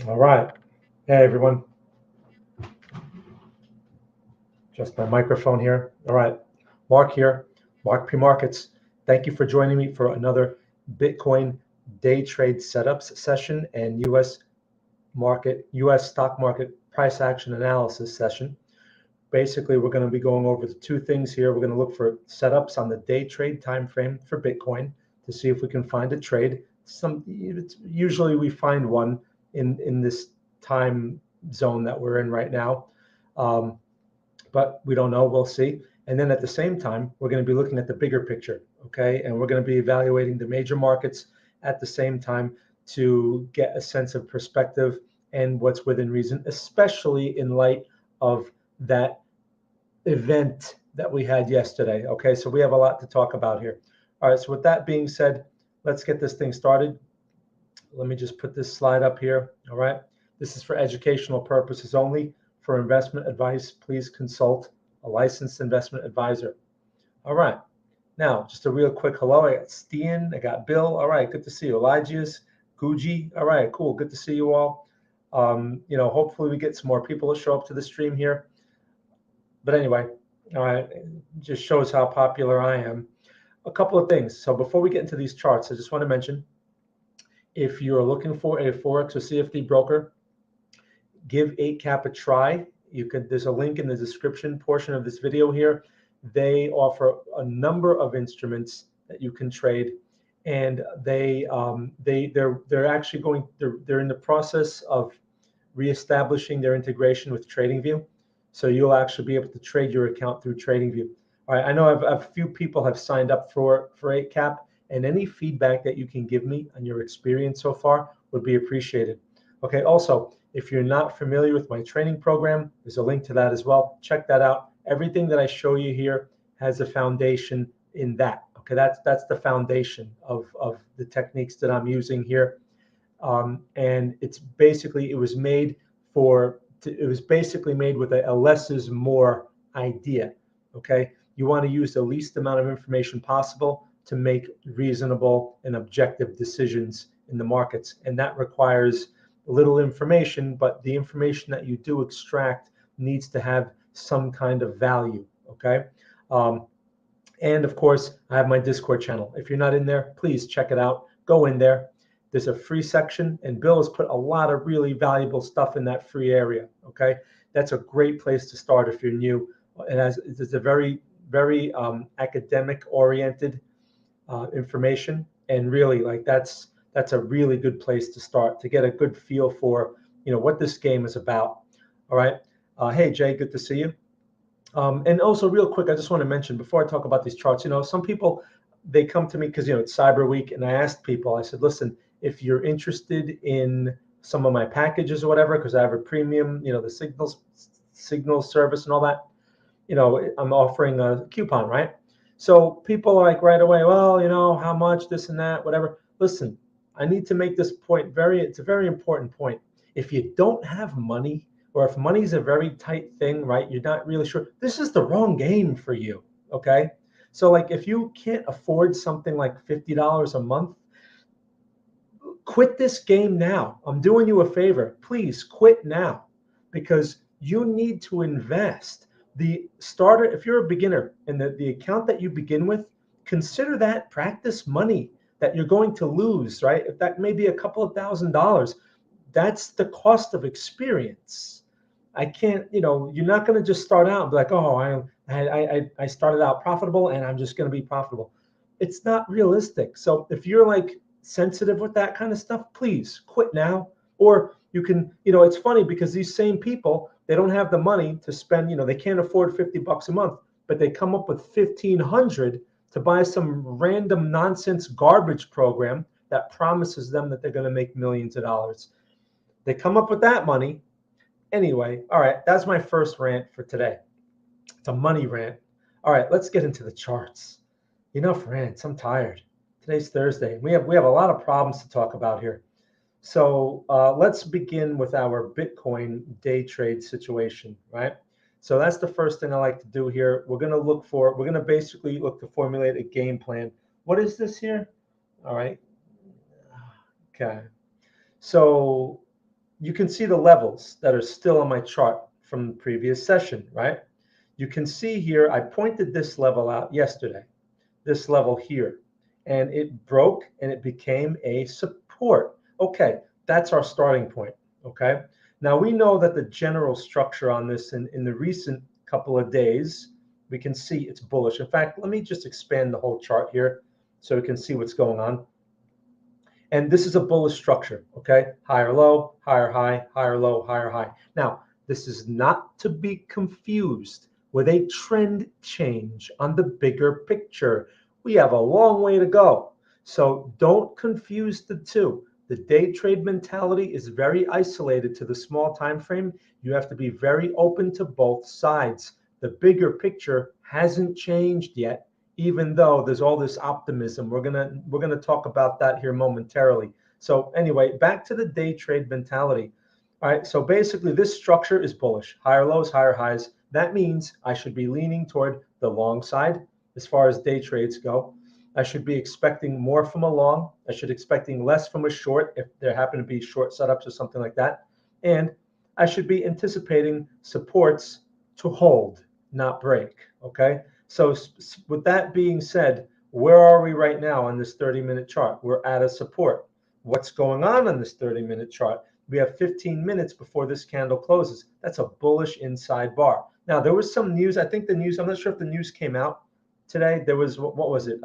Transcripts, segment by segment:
All right. Hey, everyone. Just my microphone here. All right. Mark here, Mark P Markets. Thank you for joining me for another Bitcoin day trade setups session and US stock market price action analysis session. Basically, we're going to be going over the two things here. We're going to look for setups on the day trade time frame for Bitcoin to see if we can find a trade. Usually we find one in this time zone that we're in right now. But we don't know. We'll see. And then at the same time, we're going to be looking at the bigger picture, okay? And we're going to be evaluating the major markets at the same time to get a sense of perspective and what's within reason, especially in light of that event that we had yesterday, okay? So we have a lot to talk about here. All right, so with that being said, let's get this thing started. Let me just put this slide up here, all right? This is for educational purposes only. For investment advice, please consult a licensed investment advisor. All right. Now, just a real quick hello. I got Stian, I got Bill. All right, good to see you. Elijah's, Guji. All right, cool. Good to see you all. Hopefully we get some more people to show up to the stream here. But anyway, all right, it just shows how popular I am. A couple of things. So before we get into these charts, I just want to mention, if you're looking for a Forex or CFD broker, give 8cap a try. There's a link in the description portion of this video here. They offer a number of instruments that you can trade, and they're in the process of reestablishing their integration with TradingView. So you'll actually be able to trade your account through TradingView. All right, I know a few people have signed up for 8cap, and any feedback that you can give me on your experience so far would be appreciated. Okay, also, if you're not familiar with my training program, there's a link to that as well. Check that out. Everything that I show you here has a foundation in that. Okay, that's the foundation of the techniques that I'm using here. And it was basically made with a less is more idea. Okay, you want to use the least amount of information possible to make reasonable and objective decisions in the markets, and that requires little information, but the information that you do extract needs to have some kind of value, okay? And of course, I have my Discord channel. If you're not in there, please check it out. Go in there. There's a free section, and Bill has put a lot of really valuable stuff in that free area, okay? That's a great place to start if you're new. It's a very, very academic-oriented information, and really, like that's a really good place to start to get a good feel for what this game is about. All right. Hey Jay, good to see you. And also real quick, I just want to mention before I talk about these charts, some people, they come to me because it's Cyber Week, and I asked people, I said, listen, if you're interested in some of my packages or whatever, because I have a premium, the signal service and all that, I'm offering a coupon, right? So people are like right away, well, how much, this and that, whatever. Listen, I need to make this point it's a very important point. If you don't have money, or if money's a very tight thing, right? You're not really sure, this is the wrong game for you, okay? So like if you can't afford something like $50 a month, quit this game now. I'm doing you a favor. Please quit now, because you need to invest. The starter, if you're a beginner and the account that you begin with, consider that practice money that you're going to lose, right? If that may be a couple of $1,000, that's the cost of experience. I can't, you're not going to just start out and be like, oh, I started out profitable and I'm just going to be profitable. It's not realistic. So if you're like sensitive with that kind of stuff, please quit now. Or you can, it's funny because these same people, they don't have the money to spend, they can't afford $50 a month, but they come up with 1,500 to buy some random nonsense garbage program that promises them that they're going to make millions of dollars. They come up with that money. Anyway, all right, that's my first rant for today. It's a money rant. All right, let's get into the charts. Enough rants. I'm tired. Today's Thursday. We have a lot of problems to talk about here. So let's begin with our Bitcoin day trade situation, right? So that's the first thing I like to do here. We're going to basically look to formulate a game plan. What is this here? All right. Okay. So you can see the levels that are still on my chart from the previous session, right? You can see here, I pointed this level out yesterday, this level here, and it broke and it became a support. Okay, that's our starting point, okay? Now we know that the general structure on this in the recent couple of days, we can see it's bullish. In fact, let me just expand the whole chart here so we can see what's going on. And this is a bullish structure, okay? Higher low, higher high, higher low, higher high. Now, this is not to be confused with a trend change on the bigger picture. We have a long way to go. So don't confuse the two. The day trade mentality is very isolated to the small time frame. You have to be very open to both sides. The bigger picture hasn't changed yet, even though there's all this optimism. We're gonna talk about that here momentarily. So anyway, back to the day trade mentality. All right, so basically this structure is bullish. Higher lows, higher highs. That means I should be leaning toward the long side as far as day trades go. I should be expecting more from a long. I should expecting less from a short if there happen to be short setups or something like that. And I should be anticipating supports to hold, not break, okay? So with that being said, where are we right now on this 30-minute chart? We're at a support. What's going on this 30-minute chart? We have 15 minutes before this candle closes. That's a bullish inside bar. Now, there was some news. I think the news, I'm not sure if the news came out today. There was, what was it?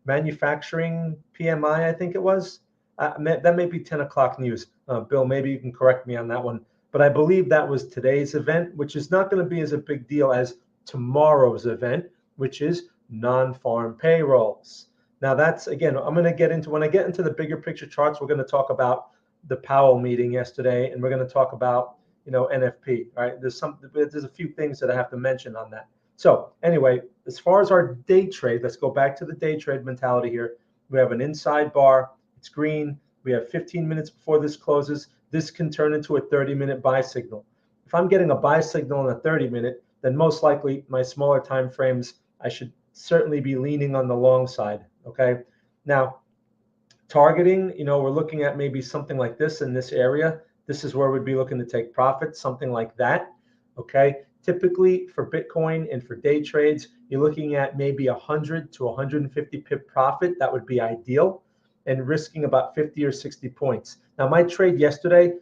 Manufacturing PMI, I think it was. That may be 10 o'clock news. Bill, maybe you can correct me on that one. But I believe that was today's event, which is not going to be as a big deal as tomorrow's event, which is non-farm payrolls. Now that's, again, I'm going to get into, when I get into the bigger picture charts, we're going to talk about the Powell meeting yesterday, and we're going to talk about, NFP, right? There's a few things that I have to mention on that. So anyway, as far as our day trade, let's go back to the day trade mentality here. We have an inside bar. It's green. We have 15 minutes before this closes. This can turn into a 30-minute buy signal. If I'm getting a buy signal in a 30-minute, then most likely my smaller time frames, I should certainly be leaning on the long side, okay? Now, targeting, we're looking at maybe something like this in this area. This is where we'd be looking to take profits, something like that, okay? Typically for Bitcoin and for day trades, you're looking at maybe 100 to 150 pip profit. That would be ideal, and risking about 50 or 60 points. Now, my trade yesterday,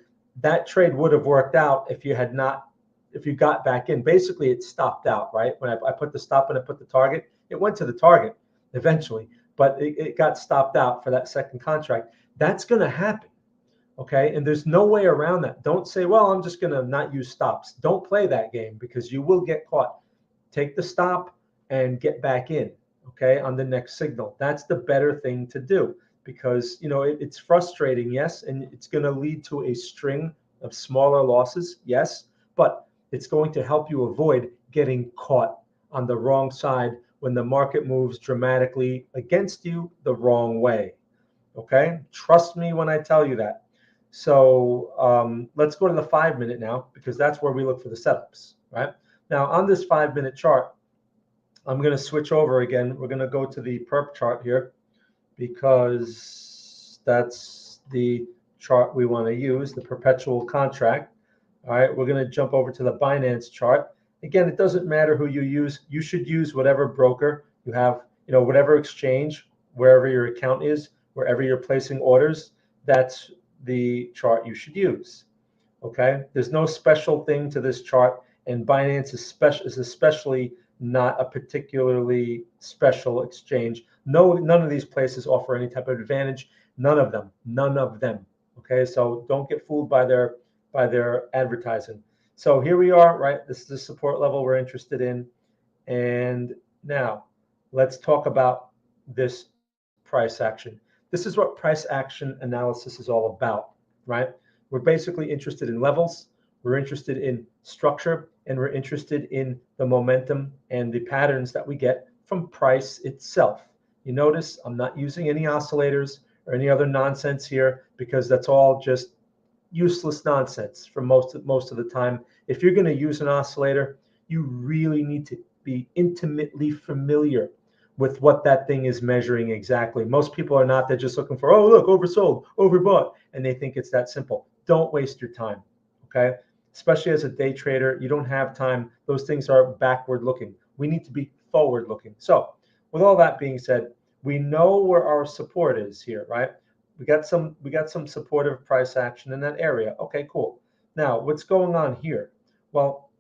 that trade would have worked out if you got back in. Basically, it stopped out, right? When I put the stop and I put the target, it went to the target eventually, but it got stopped out for that second contract. That's going to happen, okay? And there's no way around that. Don't say, well, I'm just going to not use stops. Don't play that game because you will get caught. Take the stop and get back in, okay, on the next signal. That's the better thing to do because, it's frustrating, yes, and it's going to lead to a string of smaller losses, yes, but it's going to help you avoid getting caught on the wrong side when the market moves dramatically against you the wrong way, okay? Trust me when I tell you that. So let's go to the 5-minute now because that's where we look for the setups, right? Now, on this 5-minute chart, I'm going to switch over again. We're going to go to the perp chart here because that's the chart we want to use, the perpetual contract. All right, we're going to jump over to the Binance chart. Again, it doesn't matter who you use. You should use whatever broker you have, whatever exchange, wherever your account is, wherever you're placing orders, that's the chart you should use, okay? There's no special thing to this chart, and Binance is especially not a particularly special exchange. None of these places offer any type of advantage. None of them, okay? So don't get fooled by their advertising. So here we are, right? This is the support level we're interested in. And now let's talk about this price action. This is what price action analysis is all about, right? We're basically interested in levels, we're interested in structure, and we're interested in the momentum and the patterns that we get from price itself. You notice I'm not using any oscillators or any other nonsense here because that's all just useless nonsense for most of the time. If you're going to use an oscillator, you really need to be intimately familiar with what that thing is measuring exactly. Most people are not. They're just looking for, oh, look, oversold, overbought, and they think it's that simple. don't waste your time, okay? Especially as a day trader, you don't have time. Those things are backward looking. We need to be forward looking. So with all that being said, we know where our support is here, right? We got some supportive price action in that area. Okay, cool. Now, what's going on here? Well,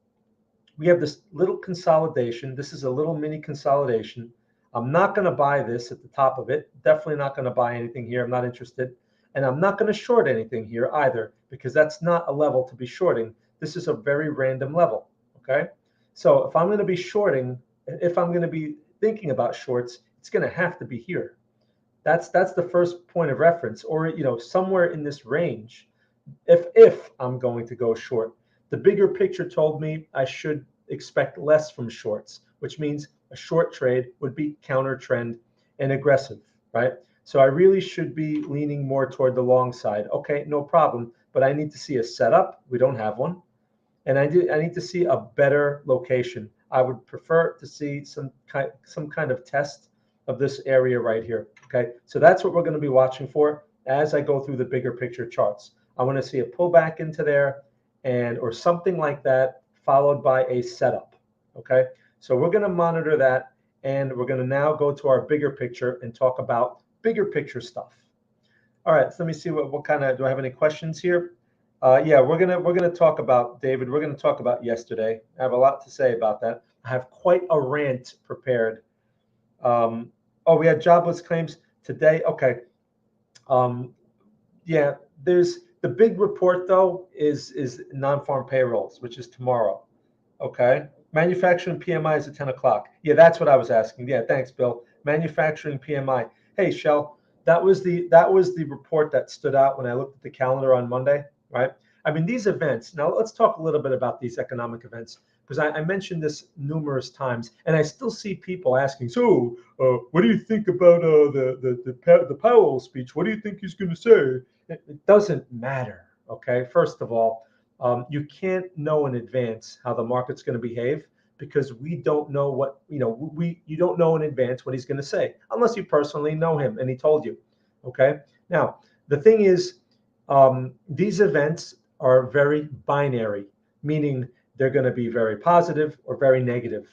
we have this little consolidation. This is a little mini consolidation. I'm not going to buy this at the top of it. Definitely not going to buy anything here. I'm not interested. And I'm not going to short anything here either, because that's not a level to be shorting. This is a very random level, okay? So if I'm going to be shorting, if I'm going to be thinking about shorts, it's going to have to be here. That's the first point of reference, or somewhere in this range. If I'm going to go short, the bigger picture told me I should expect less from shorts, which means a short trade would be counter trend and aggressive, right? So I really should be leaning more toward the long side. Okay, no problem, but I need to see a setup. We don't have one. And I need to see a better location. I would prefer to see some kind of test of this area right here. Okay, so that's what we're going to be watching for as I go through the bigger picture charts. I want to see a pullback into there or something like that, followed by a setup. Okay, so we're going to monitor that, and we're going to now go to our bigger picture and talk about bigger picture stuff. All right, so let me see what kind of, do I have any questions here? Yeah, we're gonna talk about, David. We're gonna talk about yesterday. I have a lot to say about that. I have quite a rant prepared. Oh, we had jobless claims today. Okay. Yeah, there's the big report though is non-farm payrolls, which is tomorrow. Okay. Manufacturing PMI is at 10 o'clock. Yeah, that's what I was asking. Yeah, thanks, Bill. Manufacturing PMI. Hey, Shell, that was the report that stood out when I looked at the calendar on Monday, right? I mean, these events. Now let's talk a little bit about these economic events, because I mentioned this numerous times, and I still see people asking, so what do you think about the Powell speech? What do you think he's going to say? It doesn't matter. Okay, first of all, you can't know in advance how the market's going to behave, because we don't know what, you don't know in advance what he's going to say unless you personally know him and he told you. Okay. Now, the thing is, these events are very binary, meaning they're going to be very positive or very negative,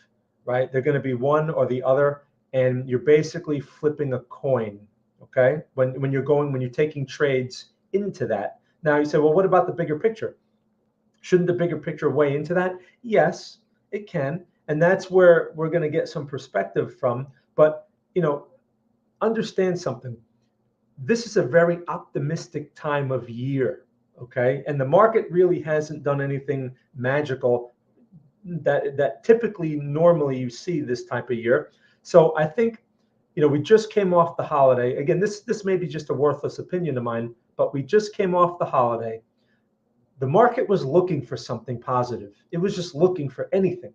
right? They're going to be one or the other, and you're basically flipping a coin. Okay. When you're taking trades into that. Now you say, well, what about the bigger picture? Shouldn't the bigger picture weigh into that? Yes, it can. And that's where we're going to get some perspective from. But, understand something. This is a very optimistic time of year, okay? And the market really hasn't done anything magical that typically, normally you see this type of year. So I think, we just came off the holiday. Again, this may be just a worthless opinion of mine, but we just came off the holiday. The market was looking for something positive. It was just looking for anything.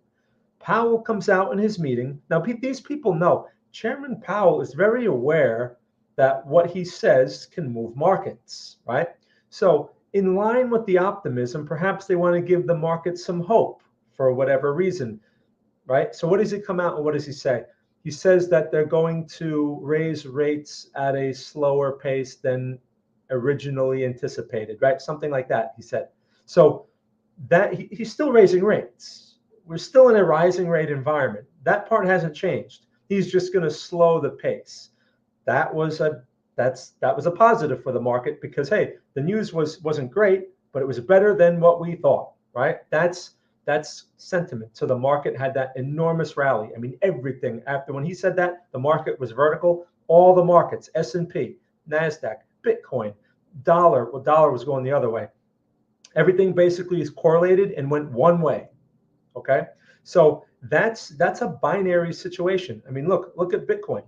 Powell comes out in his meeting. Now, these people know Chairman Powell is very aware that what he says can move markets, right? So in line with the optimism, perhaps they want to give the market some hope for whatever reason, right? So what does he come out and what does he say? He says that they're going to raise rates at a slower pace than originally anticipated, right? Something like that, he said. So that he's still raising rates. We're still in a rising rate environment. That part hasn't changed. He's just going to slow the pace. That was a positive for the market, because hey, the news wasn't great, but it was better than what we thought, right? That's sentiment. So the market had that enormous rally. I mean, everything after when he said that, the market was vertical. All the markets, S&P, NASDAQ, Bitcoin, dollar. Well, dollar was going the other way. Everything basically is correlated and went one way. Okay, so that's a binary situation. I mean, look at Bitcoin.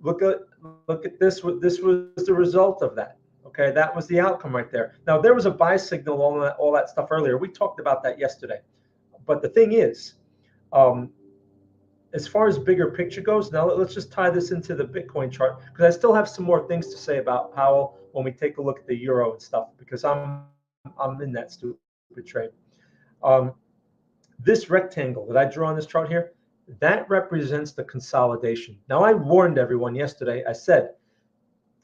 Look at this. This was the result of that. Okay, that was the outcome right there. Now there was a buy signal, all that stuff earlier. We talked about that yesterday. But the thing is, as far as bigger picture goes, now let's just tie this into the Bitcoin chart, because I still have some more things to say about Powell when we take a look at the euro and stuff, because I'm in that stupid trade. This rectangle that I drew on this chart here, that represents the consolidation. Now, I warned everyone yesterday. I said,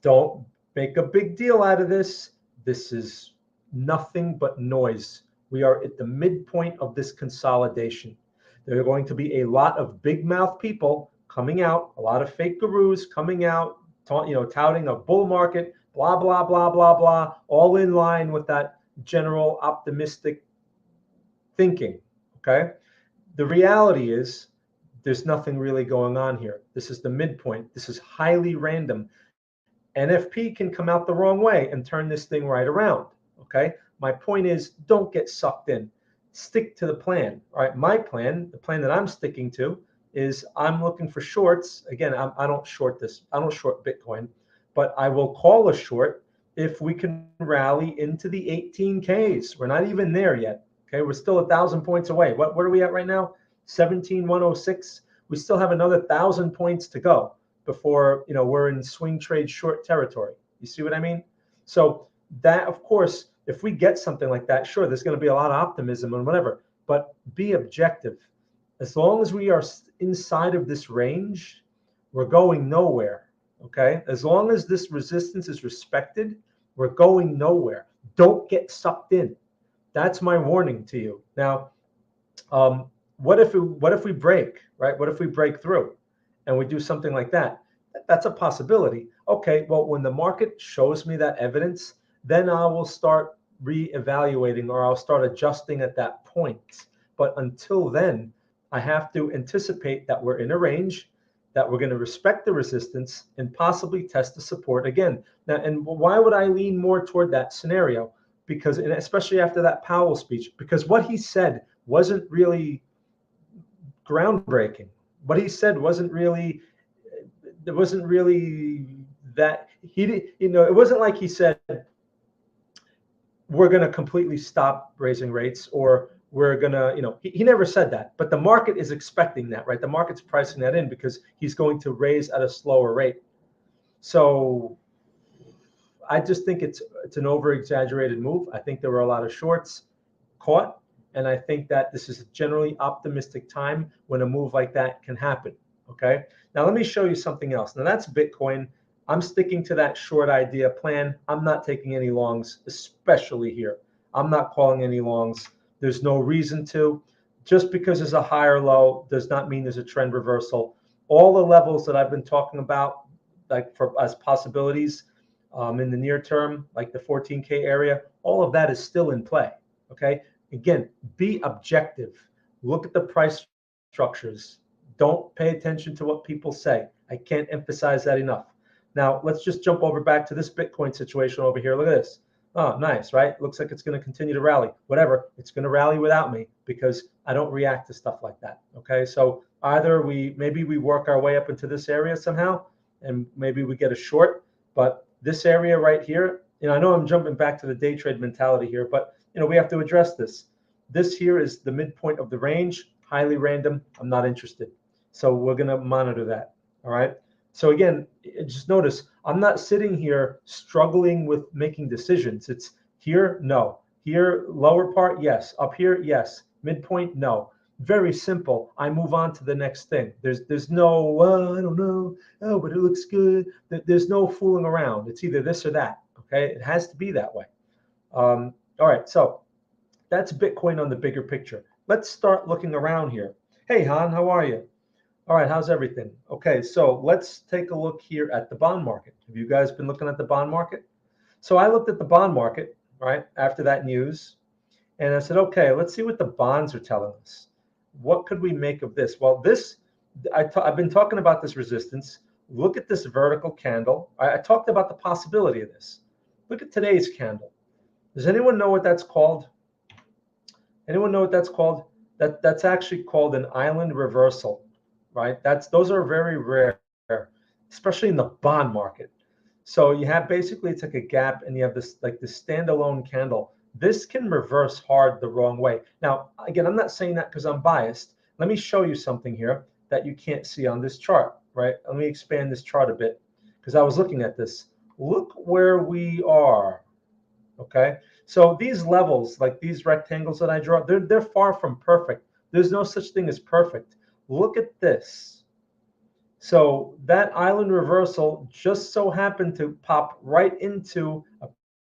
don't make a big deal out of this. This is nothing but noise. We are at the midpoint of this consolidation. There are going to be a lot of big mouth people coming out, a lot of fake gurus coming out, touting a bull market, blah, blah, blah, blah, blah, all in line with that general optimistic thinking, okay? The reality is there's nothing really going on here. This is the midpoint. This is highly random. NFP can come out the wrong way and turn this thing right around, okay? My point is, don't get sucked in. Stick to the plan, all right? My plan, the plan that I'm sticking to, is I'm looking for shorts. Again, I don't short this. I don't short Bitcoin, but I will call a short if we can rally into the 18Ks. We're not even there yet, okay? We're still 1,000 points away. What are we at right now? 17,106. We still have another 1,000 points to go before we're in swing trade short territory. You see what I mean? So that, of course, if we get something like that, sure, there's going to be a lot of optimism and whatever, but be objective. As long as we are inside of this range, we're going nowhere, okay? As long as this resistance is respected, we're going nowhere. Don't get sucked in. That's my warning to you. Now, what if we break, right? What if we break through and we do something like that? That's a possibility. Okay, well, when the market shows me that evidence, then I will start reevaluating, or I'll start adjusting at that point. But until then, I have to anticipate that we're in a range, that we're going to respect the resistance and possibly test the support again. Now, and why would I lean more toward that scenario? Because, and especially after that Powell speech, because what he said wasn't really groundbreaking. What he said wasn't really that he did, it wasn't like he said we're going to completely stop raising rates, or we're going to, he never said that, but the market is expecting that, right? The market's pricing that in because he's going to raise at a slower rate. So I just think it's an over exaggerated move. I think there were a lot of shorts caught, and I think that this is a generally optimistic time when a move like that can happen, okay? Now let me show you something else. Now that's Bitcoin. I'm sticking to that short idea plan. I'm not taking any longs, especially here. I'm not calling any longs. There's no reason to. Just because there's a higher low does not mean there's a trend reversal. All the levels that I've been talking about, like as possibilities in the near term, like the 14K area, all of that is still in play, okay? Again, be objective. Look at the price structures. Don't pay attention to what people say. I can't emphasize that enough. Now, let's just jump over back to this Bitcoin situation over here. Look at this. Oh, nice, right? Looks like it's going to continue to rally. Whatever, it's going to rally without me because I don't react to stuff like that, okay? So either maybe we work our way up into this area somehow, and maybe we get a short, but this area right here, I know I'm jumping back to the day trade mentality here, but we have to address this. This here is the midpoint of the range, highly random. I'm not interested. So we're going to monitor that, all right? So again, just notice, I'm not sitting here struggling with making decisions. It's here, no. Here, lower part, yes. Up here, yes. Midpoint, no. Very simple. I move on to the next thing. There's no, well, I don't know. Oh, but it looks good. There's no fooling around. It's either this or that, okay? It has to be that way. All right, so that's Bitcoin on the bigger picture. Let's start looking around here. Hey, Han, how are you? All right, how's everything? Okay, so let's take a look here at the bond market. Have you guys been looking at the bond market? So I looked at the bond market, right, after that news, and I said, okay, let's see what the bonds are telling us. What could we make of this? Well, I've been talking about this resistance. Look at this vertical candle. I talked about the possibility of this. Look at today's candle. Does anyone know what that's called? Anyone know what that's called? That's actually called an island reversal. Right? Those are very rare, especially in the bond market. So you have basically, it's like a gap, and you have this like this standalone candle. This can reverse hard the wrong way. Now, again, I'm not saying that because I'm biased. Let me show you something here that you can't see on this chart, right? Let me expand this chart a bit because I was looking at this. Look where we are, okay? So these levels, like these rectangles that I draw, they're far from perfect. There's no such thing as perfect. Look at this. So that island reversal just so happened to pop right into a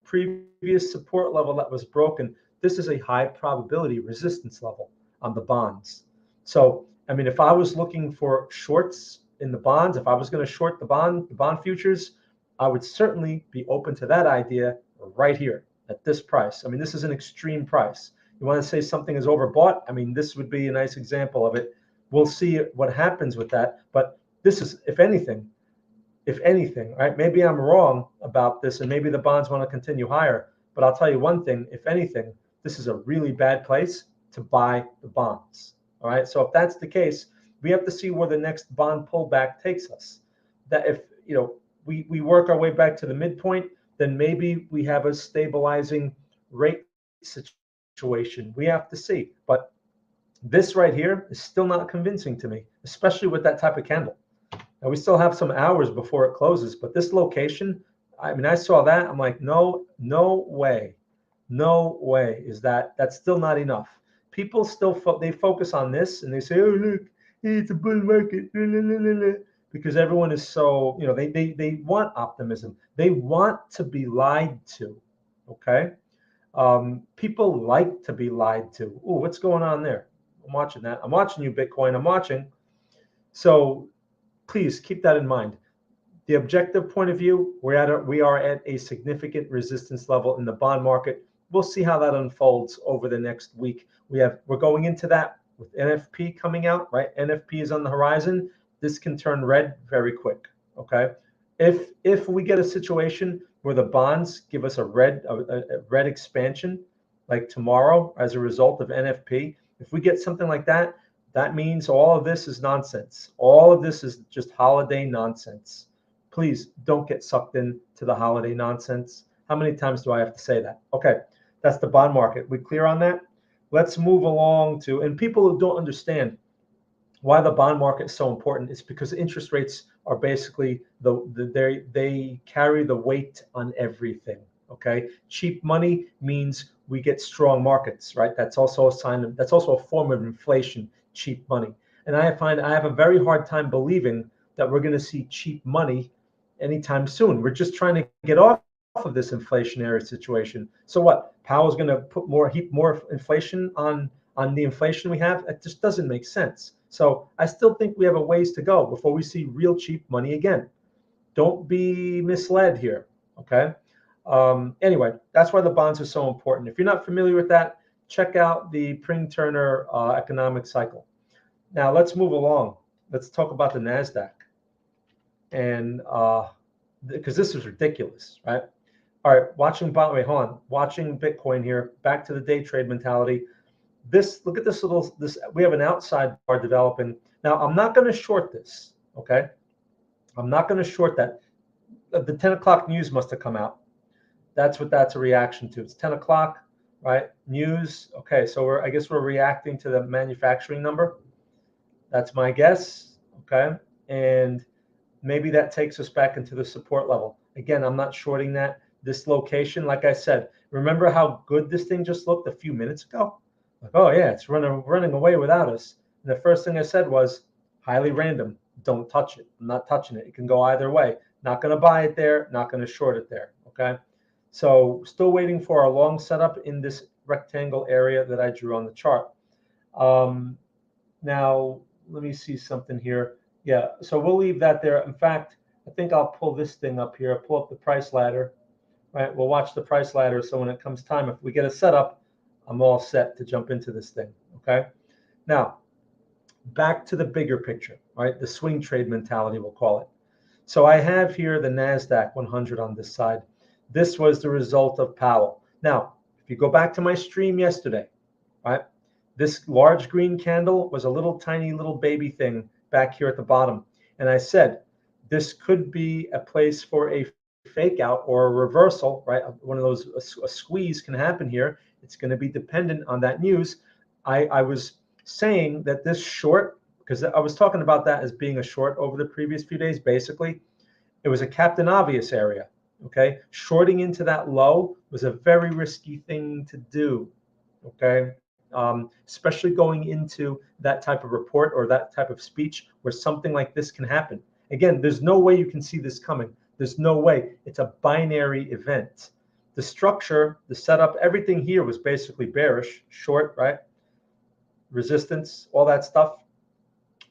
previous support level that was broken, this is a high probability resistance level on the bonds. So, I mean, if I was looking for shorts in the bonds, if I was going to short the bond futures, I would certainly be open to that idea right here at this price. I mean, this is an extreme price. You want to say something is overbought? I mean, this would be a nice example of it. We'll see what happens with that. But this is, if anything, right? Maybe I'm wrong about this, and maybe the bonds want to continue higher. But I'll tell you one thing, if anything, this is a really bad place to buy the bonds. All right. So if that's the case, we have to see where the next bond pullback takes us. That if we work our way back to the midpoint, then maybe we have a stabilizing rate situation. We have to see. But this right here is still not convincing to me, especially with that type of candle. Now we still have some hours before it closes, but this location, I mean, I saw that. I'm like, no way is that's still not enough. People still they focus on this and they say, oh look, it's a bull market, because everyone is so, they want optimism. They want to be lied to. Okay, people like to be lied to. Oh, what's going on there? I'm watching that. I'm watching you, Bitcoin. I'm watching. So please keep that in mind. The objective point of view, we are at a significant resistance level in the bond market. We'll see how that unfolds over the next week. We're going into that with NFP coming out, right? NFP is on the horizon. This can turn red very quick. Okay, if we get a situation where the bonds give us a red expansion, like tomorrow as a result of NFP, if we get something like that, that means all of this is nonsense. All of this is just holiday nonsense. Please don't get sucked into the holiday nonsense. How many times do I have to say that? Okay, that's the bond market. We clear on that? Let's move along to, and people who don't understand why the bond market is so important, it's because interest rates are basically they carry the weight on everything. Okay, cheap money means we get strong markets, right? That's also a form of inflation, cheap money. And I have a very hard time believing that we're going to see cheap money anytime soon. We're just trying to get off of this inflationary situation. So what? Powell's going to heap more inflation on the inflation we have? It just doesn't make sense. So I still think we have a ways to go before we see real cheap money again. Don't be misled here. Okay. Anyway, that's why the bonds are so important. If you're not familiar with that, check out the Pring-Turner economic cycle. Now let's move along. Let's talk about the NASDAQ. And because this is ridiculous, right? All right, watching Bitcoin here, back to the day trade mentality. Look at this we have an outside bar developing. Now, I'm not going to short this, okay? I'm not going to short that. The 10 o'clock news must have come out. That's what that's a reaction to. It's 10 o'clock, right? News. Okay, so I guess we're reacting to the manufacturing number. That's my guess, okay? And maybe that takes us back into the support level. Again, I'm not shorting that. This location, like I said, remember how good this thing just looked a few minutes ago? Like, oh yeah, it's running away without us. And the first thing I said was highly random. Don't touch it. I'm not touching it. It can go either way. Not going to buy it there. Not going to short it there. Okay. So still waiting for our long setup in this rectangle area that I drew on the chart. Now let me see something here. Yeah. So we'll leave that there. In fact, I think I'll pull this thing up here. I'll pull up the price ladder. Right. We'll watch the price ladder. So when it comes time, if we get a setup, I'm all set to jump into this thing. Okay. Now, back to the bigger picture, right? The swing trade mentality, we'll call it. So I have here the NASDAQ 100 on this side. This was the result of Powell. Now, if you go back to my stream yesterday, right? This large green candle was a tiny little baby thing back here at the bottom. And I said, this could be a place for a fake out or a reversal, right? One of those, a squeeze can happen here. It's going to be dependent on that news. I was saying that this short, because I was talking about that as being a short over the previous few days, basically, it was a Captain Obvious area, okay? Shorting into that low was a very risky thing to do, okay? Especially going into that type of report or that type of speech where something like this can happen. Again, there's no way you can see this coming. There's no way. It's a binary event. the structure, the setup, everything here was basically bearish, short, right? Resistance, all that stuff,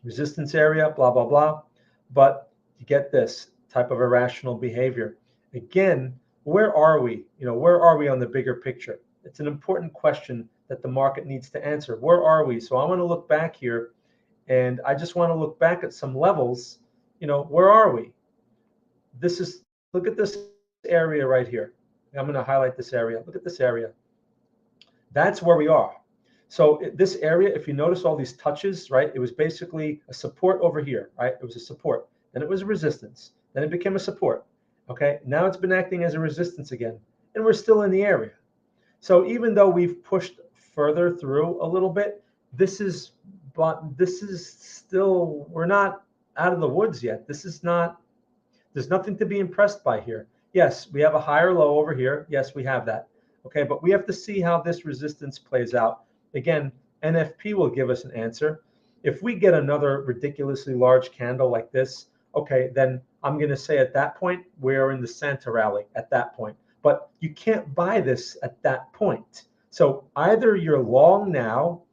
resistance area, blah, blah, blah. But you get this type of irrational behavior. Again, where are we? Where are we on the bigger picture? It's an important question that the market needs to answer. Where are we? So I want to look back here, and I just want to look back at some levels. Where are we? Look at this area right here. I'm going to highlight this area. Look at this area. That's where we are. So this area, if you notice all these touches, right, it was basically a support over here, right? It was a support. Then it was a resistance. Then it became a support. Okay, now it's been acting as a resistance again, and we're still in the area. So even though we've pushed further through a little bit, this is still, we're not out of the woods yet. There's nothing to be impressed by here. Yes, we have a higher low over here. Yes, we have that. Okay, but we have to see how this resistance plays out. Again, NFP will give us an answer. If we get another ridiculously large candle like this, okay, then I'm going to say at that point, we're in the Santa rally at that point. But you can't buy this at that point. So either you're long now,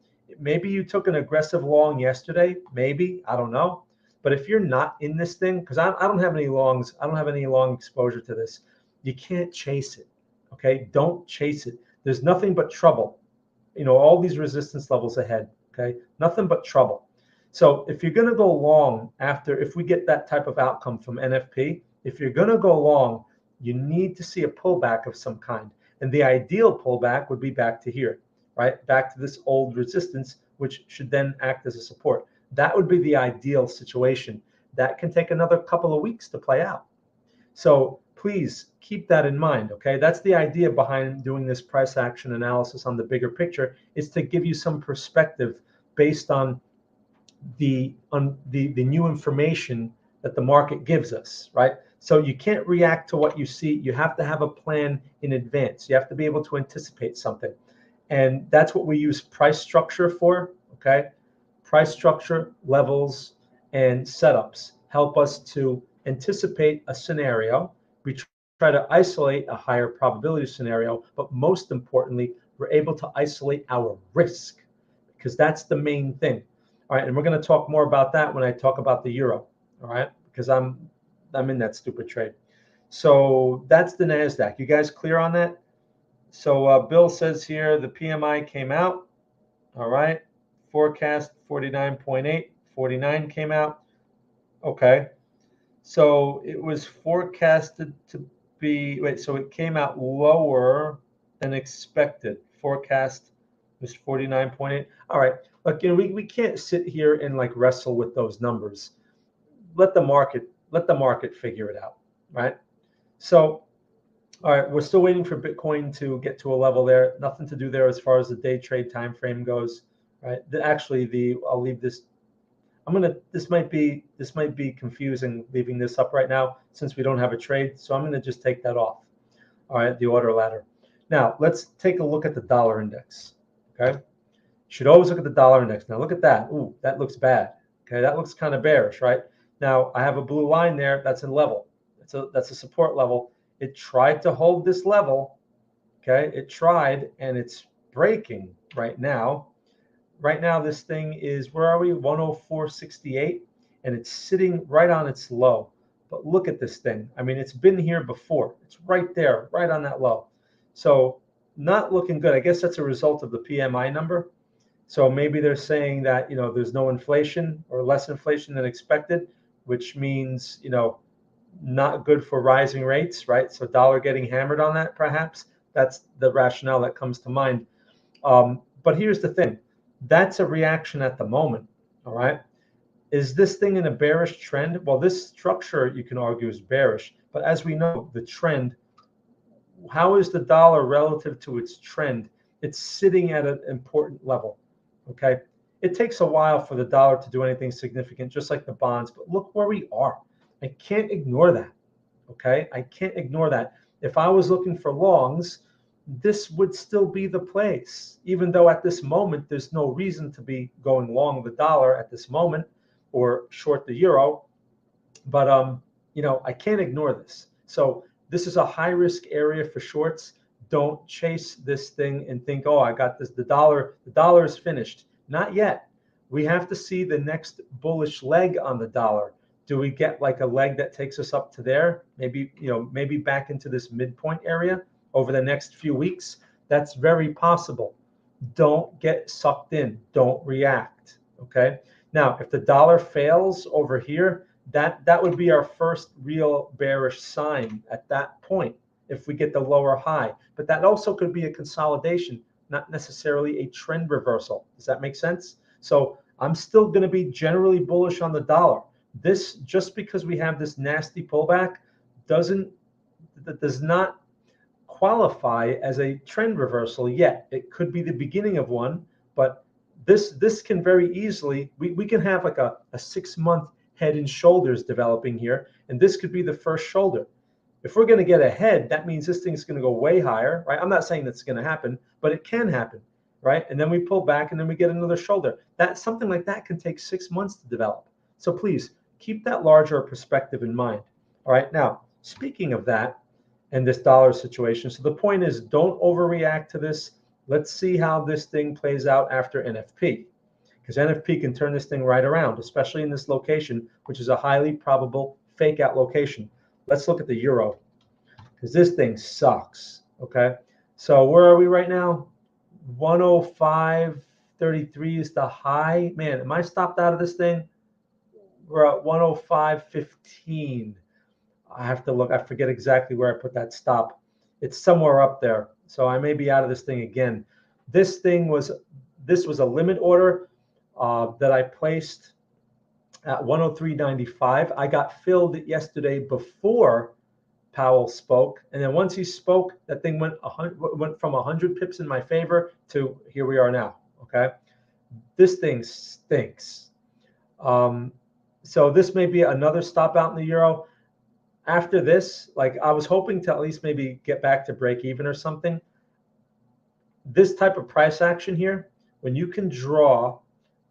maybe you took an aggressive long yesterday, maybe, I don't know. But if you're not in this thing, because I don't have any longs, I don't have any long exposure to this, you can't chase it, okay? Don't chase it. There's nothing but trouble. All these resistance levels ahead, okay? Nothing but trouble. So if you're going to go long if we get that type of outcome from NFP, if you're going to go long, you need to see a pullback of some kind. And the ideal pullback would be back to here, right? Back to this old resistance, which should then act as a support. That would be the ideal situation. That can take another couple of weeks to play out. So please keep that in mind, okay? That's the idea behind doing this price action analysis on the bigger picture, is to give you some perspective based on the new information that the market gives us, right? So you can't react to what you see. You have to have a plan in advance. You have to be able to anticipate something. And that's what we use price structure for, okay? Price structure, levels, and setups help us to anticipate a scenario. We try to isolate a higher probability scenario, but most importantly, we're able to isolate our risk, because that's the main thing. All right, and we're going to talk more about that when I talk about the euro, all right? Because I'm in that stupid trade. So that's the NASDAQ. You guys clear on that? So Bill says here the PMI came out, all right? Forecast 49.8, 49 came out. Okay. So it was forecasted to be, so it came out lower than expected. Forecast was 49.8. All right. Look, we can't sit here and like wrestle with those numbers. Let the market figure it out, right? So, all right, we're still waiting for Bitcoin to get to a level there. Nothing to do there as far as the day trade time frame goes, right? I'll leave this. This might be confusing leaving this up right now since we don't have a trade. So I'm going to just take that off. All right, the order ladder. Now let's take a look at the dollar index. Okay, should always look at the dollar index. Now look at that. Ooh, that looks bad. Okay, that looks kind of bearish, right? Now I have a blue line there. That's a level. That's a support level. It tried to hold this level. Okay, it tried, and it's breaking right now. Right now, this thing is, where are we? 104.68, and it's sitting right on its low. But look at this thing. I mean, it's been here before. It's right there, right on that low. So not looking good. I guess that's a result of the PMI number. So maybe they're saying that, there's no inflation or less inflation than expected, which means, not good for rising rates, right? So dollar getting hammered on that, perhaps. That's the rationale that comes to mind. But here's the thing. That's a reaction at the moment, all right? Is this thing in a bearish trend? Well, this structure, you can argue, is bearish. But as we know, the trend, how is the dollar relative to its trend? It's sitting at an important level, okay? It takes a while for the dollar to do anything significant, just like the bonds. But look where we are. I can't ignore that, okay? I can't ignore that. If I was looking for longs, this would still be the place, even though at this moment, there's no reason to be going long the dollar at this moment or short the euro. But, I can't ignore this. So this is a high risk area for shorts. Don't chase this thing and think, oh, I got this. The dollar is finished. Not yet. We have to see the next bullish leg on the dollar. Do we get like a leg that takes us up to there? Maybe, maybe back into this midpoint area over the next few weeks. That's very possible. Don't get sucked in. Don't react. Okay. Now, if the dollar fails over here, that would be our first real bearish sign at that point if we get the lower high. But that also could be a consolidation, not necessarily a trend reversal. Does that make sense? So I'm still going to be generally bullish on the dollar. This, just because we have this nasty pullback, does not qualify as a trend reversal yet. It could be the beginning of one, but this can very easily, we can have like a 6-month head and shoulders developing here, and this could be the first shoulder. If we're going to get ahead, that means this thing's going to go way higher, right? I'm not saying that's going to happen, but it can happen, right? And then we pull back and then we get another shoulder. That something like that can take 6 months to develop. So please keep that larger perspective in mind. All right. Now, speaking of that and this dollar situation, so the point is, don't overreact to this. Let's see how this thing plays out after NFP, because NFP can turn this thing right around, especially in this location, which is a highly probable fake out location. Let's look at the euro, because this thing sucks. Okay, so where are we right now? 105.33 is the high. Man, am I stopped out of this thing? We're at 105.15. I have to look. I forget exactly where I put that stop. It's somewhere up there. So I may be out of this thing again. This was a limit order that I placed at 103.95. I got filled yesterday before Powell spoke, and then once he spoke, that thing went from 100 pips in my favor to here we are now. Okay, this thing stinks. So this may be another stop out in the euro. After this, like, I was hoping to at least maybe get back to break even or something. This type of price action here, when you can draw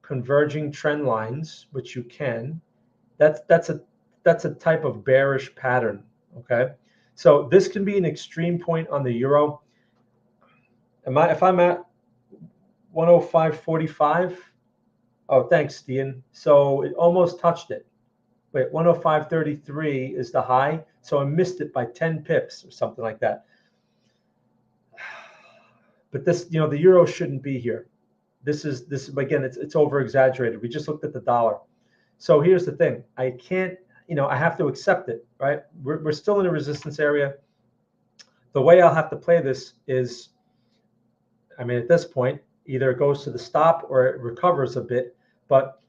converging trend lines, which you can, that's a type of bearish pattern. Okay, so this can be an extreme point on the euro. If I'm at 105.45, oh, thanks, Stian. So it almost touched it. Wait, 105.33 is the high, so I missed it by 10 pips or something like that. But this, the euro shouldn't be here. This again, it's over exaggerated. We just looked at the dollar. So here's the thing: I can't, I have to accept it, right? We're still in a resistance area. The way I'll have to play this is, I mean, at this point, either it goes to the stop or it recovers a bit, but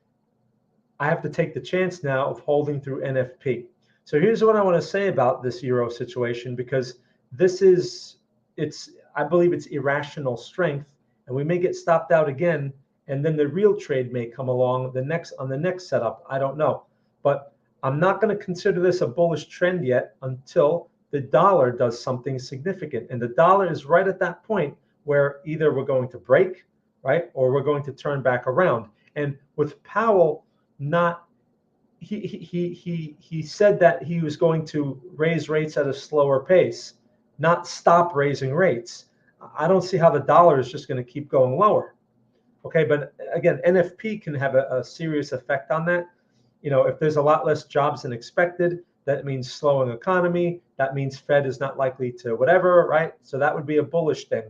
I have to take the chance now of holding through NFP. So here's what I want to say about this euro situation, because I believe it's irrational strength, and we may get stopped out again, and then the real trade may come along on the next setup. I don't know, but I'm not going to consider this a bullish trend yet until the dollar does something significant, and the dollar is right at that point where either we're going to break, right, or we're going to turn back around. And with Powell, he said that he was going to raise rates at a slower pace, not stop raising rates. I don't see how the dollar is just going to keep going lower. Okay, but again, NFP can have a serious effect on that. If there's a lot less jobs than expected, that means slowing economy. That means Fed is not likely to whatever, right? So that would be a bullish thing.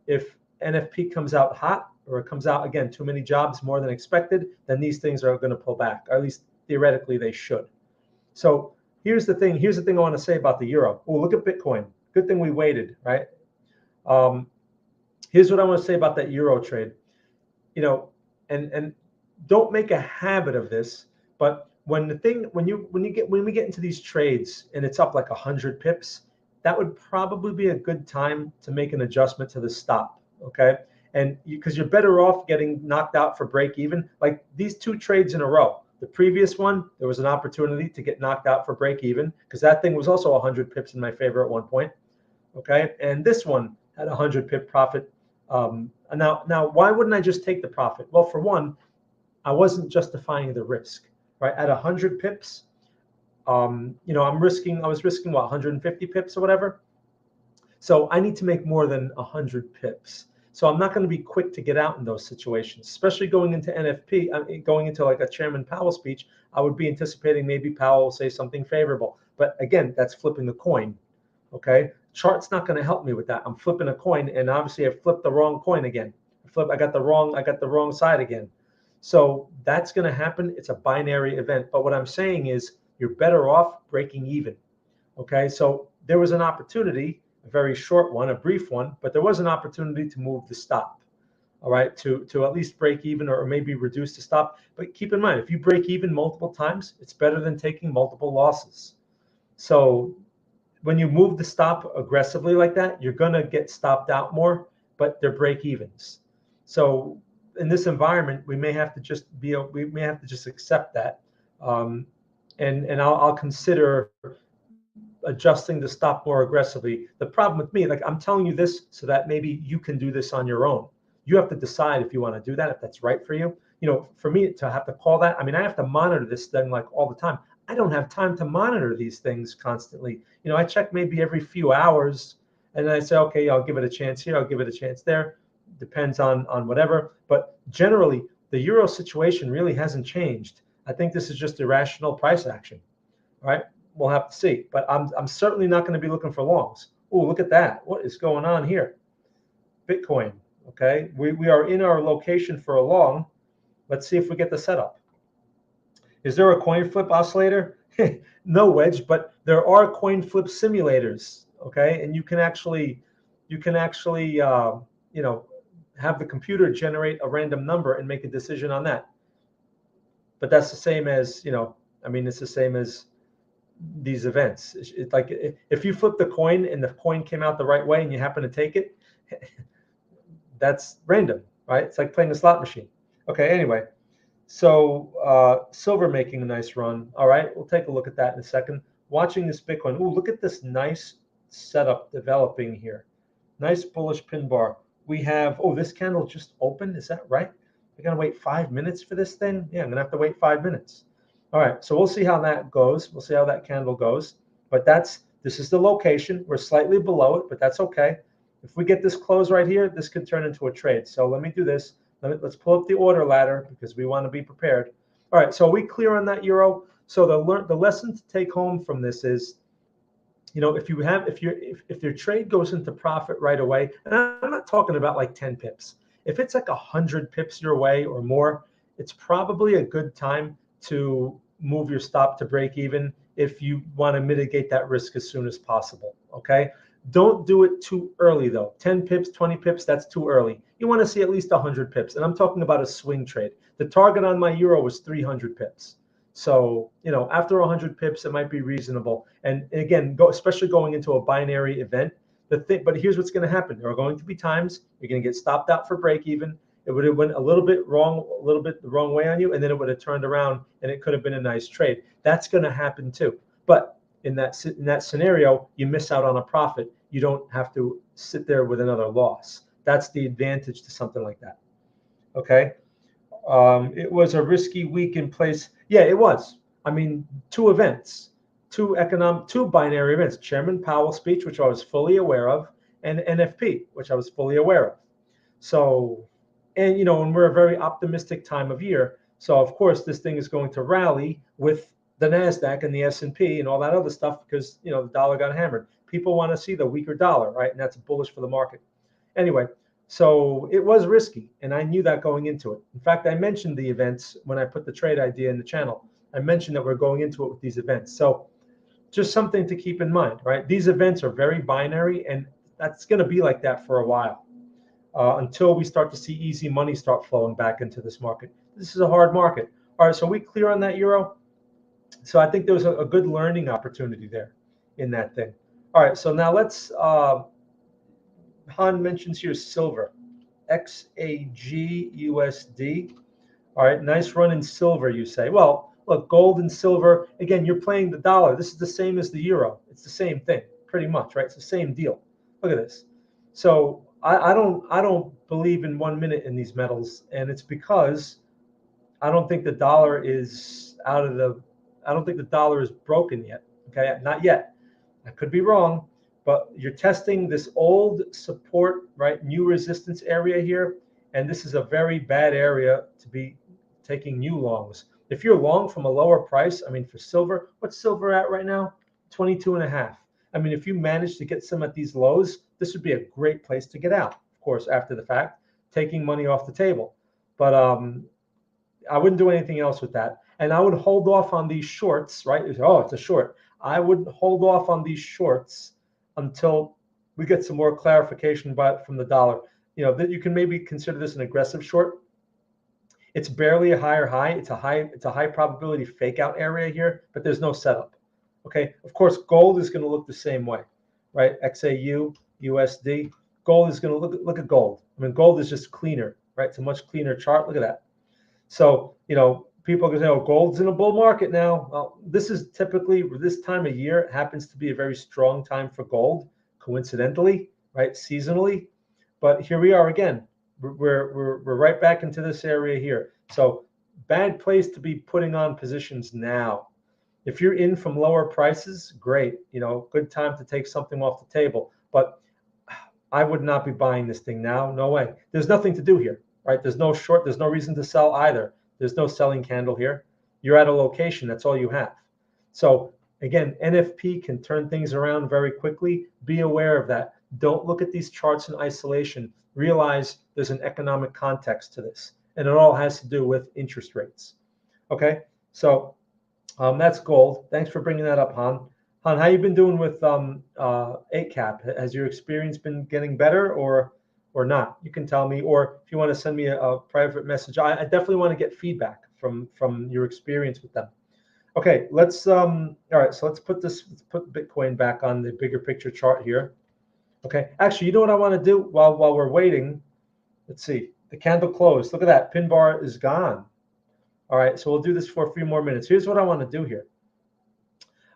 If NFP comes out hot, or it comes out, again, too many jobs, more than expected, then these things are going to pull back, or at least theoretically they should. So here's the thing I want to say about the euro. Oh, look at Bitcoin. Good thing we waited, right? Here's what I want to say about that euro trade. And don't make a habit of this, but when we get into these trades and it's up like 100 pips, that would probably be a good time to make an adjustment to the stop. Okay, and because you're better off getting knocked out for break even. Like these 2 trades in a row. The previous one, there was an opportunity to get knocked out for break even, because that thing was also 100 pips in my favor at one point. Okay, and this one had a 100 pip profit. Now, why wouldn't I just take the profit? Well, for one, I wasn't justifying the risk, right? At 100 pips, I was risking what, 150 pips or whatever. So I need to make more than 100 pips. So I'm not going to be quick to get out in those situations, especially going into NFP, going into like a Chairman Powell speech. I would be anticipating maybe Powell will say something favorable. But again, that's flipping the coin. Okay. Chart's not going to help me with that. I'm flipping a coin, and obviously I flipped the wrong coin again. I got the wrong side again. So that's going to happen. It's a binary event. But what I'm saying is you're better off breaking even. Okay. So there was an opportunity, a very short one, a brief one, but there was an opportunity to move the stop. All right, to at least break even or maybe reduce the stop. But keep in mind, if you break even multiple times, it's better than taking multiple losses. So when you move the stop aggressively like that, you're going to get stopped out more, but they're break evens. So in this environment, we may have to just accept that, and I'll consider adjusting the stop more aggressively. The problem with me, like I'm telling you this so that maybe you can do this on your own. You have to decide if you want to do that, if that's right for you. You know, for me to have to call that, I mean, I have to monitor this thing like all the time. I don't have time to monitor these things constantly. You know, I check maybe every few hours, and then I say, okay, I'll give it a chance here, I'll give it a chance there. Depends on whatever. But generally, the euro situation really hasn't changed. I think this is just irrational price action. All right, we'll have to see. But I'm certainly not going to be looking for longs. Oh, look at that! What is going on here? Bitcoin. Okay, we are in our location for a long. Let's see if we get the setup. Is there a coin flip oscillator? No, Wedge, but there are coin flip simulators. Okay, and you can actually you know, have the computer generate a random number and make a decision on that. But that's the same as, you know, I mean, it's the same as these events. It's like if you flip the coin and the coin came out the right way and you happen to take it, that's random, right? It's like playing a slot machine. Okay, anyway. So silver making a nice run. All right, we'll take a look at that in a second. Watching this Bitcoin. Ooh, look at this nice setup developing here. Nice bullish pin bar. We have, oh, this candle just opened. Is that right? We're going to wait 5 minutes for this thing? Yeah, I'm going to have to wait 5 minutes. All right, so we'll see how that goes. We'll see how that candle goes. But this is the location. We're slightly below it, but that's okay. If we get this close right here, this could turn into a trade. So let me do this. Let's pull up the order ladder because we want to be prepared. All right, so are we clear on that euro? So the lesson to take home from this is, you know, if your trade goes into profit right away, and I'm not talking about like 10 pips. If it's like 100 pips your way or more, it's probably a good time to move your stop to break even if you want to mitigate that risk as soon as possible. Okay. Don't do it too early though. 10 pips, 20 pips, that's too early. You want to see at least 100 pips. And I'm talking about a swing trade. The target on my euro was 300 pips. So, you know, after 100 pips, it might be reasonable. And again, especially going into a binary event, but here's what's going to happen. There are going to be times you're going to get stopped out for break even. It would have went a little bit the wrong way on you, and then it would have turned around and it could have been a nice trade. That's going to happen too. But in that scenario, you miss out on a profit. You don't have to sit there with another loss. That's the advantage to something like that. Okay. It was a risky week in place. Yeah, it was. I mean, two events, two binary events, Chairman Powell's speech, which I was fully aware of, and NFP, which I was fully aware of. So, and, you know, and we're a very optimistic time of year. So of course, this thing is going to rally with the NASDAQ and the S&P and all that other stuff because, you know, the dollar got hammered. People want to see the weaker dollar, right? And that's bullish for the market. Anyway, so it was risky, and I knew that going into it. In fact, I mentioned the events when I put the trade idea in the channel. I mentioned that we're going into it with these events. So just something to keep in mind, right? These events are very binary, and that's going to be like that for a while until we start to see easy money start flowing back into this market. This is a hard market. All right, so we clear on that euro? So I think there was a good learning opportunity there in that thing. All right, so now let's, Han mentions here silver, XAGUSD. All right, nice run in silver, you say. Well, look, gold and silver, again, you're playing the dollar. This is the same as the euro. It's the same thing, pretty much, right? It's the same deal. Look at this. So I don't believe in 1 minute in these metals, and it's because I don't think the dollar is I don't think the dollar is broken yet. Okay, not yet. I could be wrong, but you're testing this old support, right? New resistance area here. And this is a very bad area to be taking new longs. If you're long from a lower price, I mean, for silver, what's silver at right now? 22 and a half. I mean, if you manage to get some at these lows, this would be a great place to get out. Of course, after the fact, taking money off the table. But I wouldn't do anything else with that. And I would hold off on these shorts, right? Oh, it's a short. I would hold off on these shorts until we get some more clarification from the dollar. That you can maybe consider this an aggressive short. It's barely a higher high. It's a high probability fake out area here, but there's no setup. Okay. Of course, gold is going to look the same way, right? XAU, USD. Gold is going to look at gold. I mean, gold is just cleaner, right? It's a much cleaner chart. Look at that. So, people are going to say, oh, gold's in a bull market now. Well, this is typically, this time of year, happens to be a very strong time for gold, coincidentally, right? Seasonally. But here we are again. We're right back into this area here. So bad place to be putting on positions now. If you're in from lower prices, great. Good time to take something off the table. But I would not be buying this thing now. No way. There's nothing to do here, right? There's no short. There's no reason to sell either. There's no selling candle here. You're at a location. That's all you have. So again, NFP can turn things around very quickly. Be aware of that. Don't look at these charts in isolation. Realize there's an economic context to this, and it all has to do with interest rates. Okay, so that's gold. Thanks for bringing that up, Han. Han, how you been doing with 8-cap? Has your experience been getting better or not? You can tell me, or if you want to send me a private message. I definitely want to get feedback from your experience with them. Okay, let's all right, so let's put Bitcoin back on the bigger picture chart here. Okay, actually, you know what I want to do while we're waiting? Let's see, the candle closed. Look at that, pin bar is gone. All right, so we'll do this for a few more minutes. Here's what I want to do here.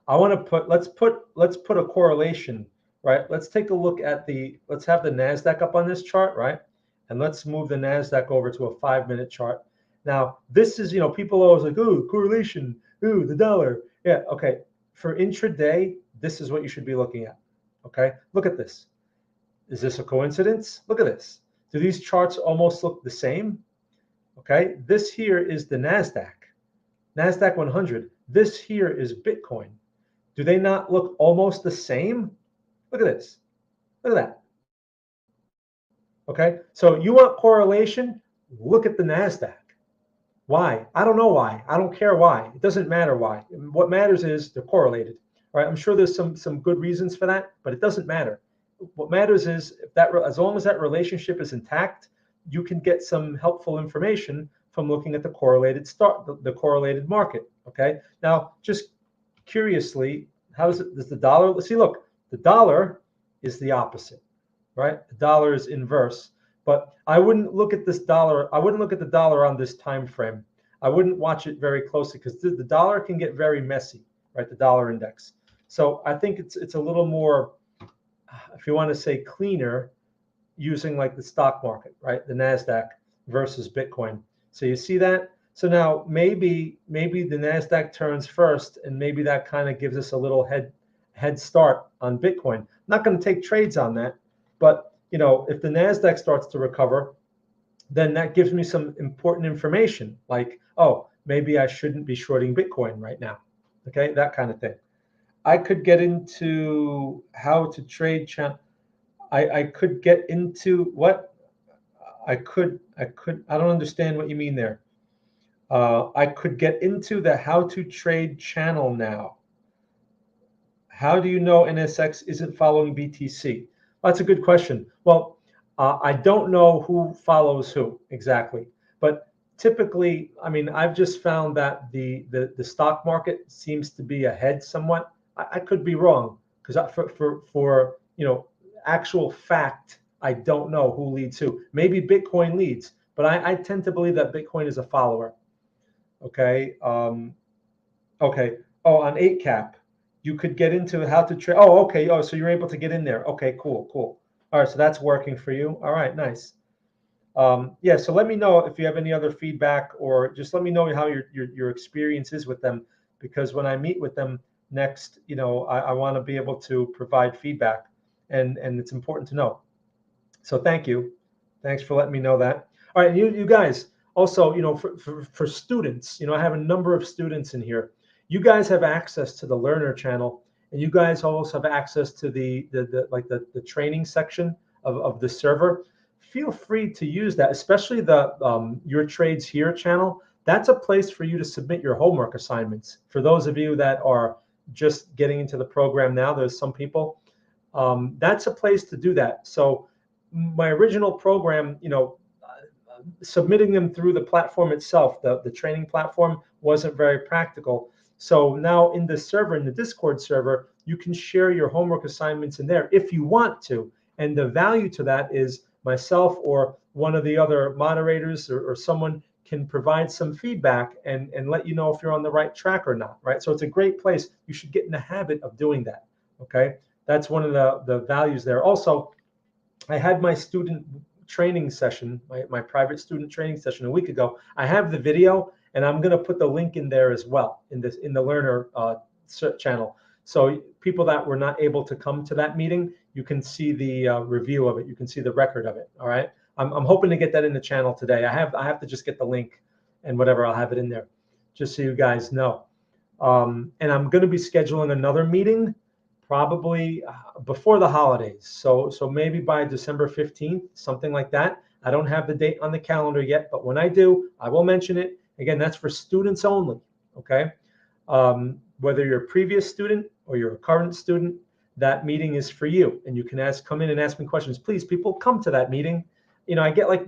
I want to let's put a correlation, right? Let's take a look at let's have the NASDAQ up on this chart, right? And let's move the NASDAQ over to a 5-minute chart. Now, this is, people always like, ooh, correlation, ooh, the dollar. Yeah, okay. For intraday, this is what you should be looking at. Okay, look at this. Is this a coincidence? Look at this. Do these charts almost look the same? Okay, this here is the NASDAQ 100. This here is Bitcoin. Do they not look almost the same? Look at this. Look at that. Okay, so you want correlation? Look at the NASDAQ. Why? I don't know why. I don't care why. It doesn't matter why. What matters is they're correlated. All right, I'm sure there's some good reasons for that, but it doesn't matter. What matters is as long as that relationship is intact, you can get some helpful information from looking at the correlated market. Okay. Now, just curiously, does the dollar? Let's see. Look, the dollar is the opposite, right? The dollar is inverse. But I wouldn't look at this dollar. I wouldn't look at the dollar on this time frame. I wouldn't watch it very closely because the dollar can get very messy, right? The dollar index. So I think it's a little more, if you want to say cleaner, using like the stock market, right? The NASDAQ versus Bitcoin. So you see that? So now maybe the NASDAQ turns first, and maybe that kind of gives us a little head start on Bitcoin. I'm not going to take trades on that, but if the NASDAQ starts to recover, then that gives me some important information, like, oh, maybe I shouldn't be shorting Bitcoin right now. Okay, that kind of thing. I could get into how to trade. I could get into what? I don't understand what you mean there. I could get into the how to trade channel now. How do you know NSX isn't following BTC? Well, that's a good question. Well, I don't know who follows who exactly, but typically, I mean, I've just found that the stock market seems to be ahead somewhat. I could be wrong because for actual fact, I don't know who leads who. Maybe Bitcoin leads, but I tend to believe that Bitcoin is a follower. Okay. Okay. Oh, on 8-cap, you could get into how to trade. Oh, okay. Oh, so you're able to get in there. Okay, cool. All right, so that's working for you. All right, nice. Yeah, so let me know if you have any other feedback, or just let me know how your experience is with them, because when I meet with them next, I want to be able to provide feedback. and it's important to know. So thank you. Thanks for letting me know that. All right, you guys, also, for students, I have a number of students in here. You guys have access to the Learner channel, and you guys also have access to the training section of the server. Feel free to use that, especially the Your Trades Here channel. That's a place for you to submit your homework assignments. For those of you that are just getting into the program now, there's some people. That's a place to do that. So my original program, submitting them through the platform itself, the training platform, wasn't very practical. So now in the server, in the Discord server, you can share your homework assignments in there if you want to. And the value to that is myself or one of the other moderators or someone can provide some feedback and let you know if you're on the right track or not, right? So it's a great place. You should get in the habit of doing that, okay? That's one of the values there. Also, I had my student training session, my private student training session a week ago. I have the video, and I'm going to put the link in there as well in the Learner channel. So people that were not able to come to that meeting, you can see the review of it. You can see the record of it. All right. I'm hoping to get that in the channel today. I have to just get the link and whatever. I'll have it in there, just so you guys know. And I'm going to be scheduling another meeting probably before the holidays. So maybe by December 15th, something like that. I don't have the date on the calendar yet, but when I do, I will mention it. Again, that's for students only, okay? Whether you're a previous student or you're a current student, that meeting is for you. And you can come in and ask me questions. Please, people, come to that meeting. I get like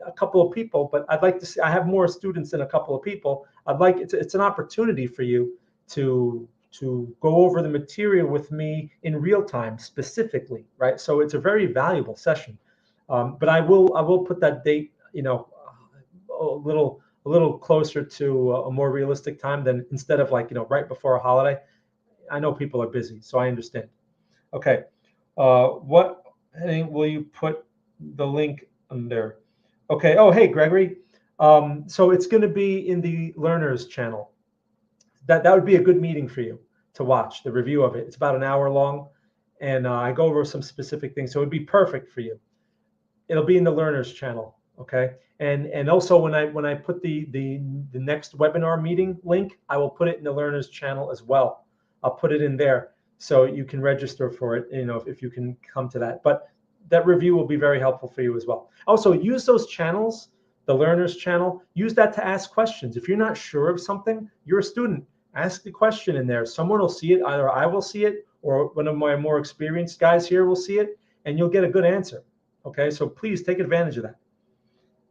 a couple of people, but I'd like to see, I have more students than a couple of people. It's an opportunity for you to go over the material with me in real time specifically, right? So it's a very valuable session. But I will put that date, a little closer to a more realistic time than instead of right before a holiday. I know people are busy, so I understand. Okay, what will you put the link under? Okay. Oh, hey, Gregory. So it's going to be in the Learners channel. That would be a good meeting for you to watch the review of it. It's about an hour long, and I go over some specific things, so it'd be perfect for you. It'll be in the Learners channel, okay? And also when I put the next webinar meeting link, I will put it in the Learners channel as well. I'll put it in there so you can register for it, if you can come to that. But that review will be very helpful for you as well. Also, use those channels, the Learners channel, use that to ask questions. If you're not sure of something, you're a student, ask the question in there. Someone will see it, either I will see it or one of my more experienced guys here will see it, and you'll get a good answer. Okay, so please take advantage of that.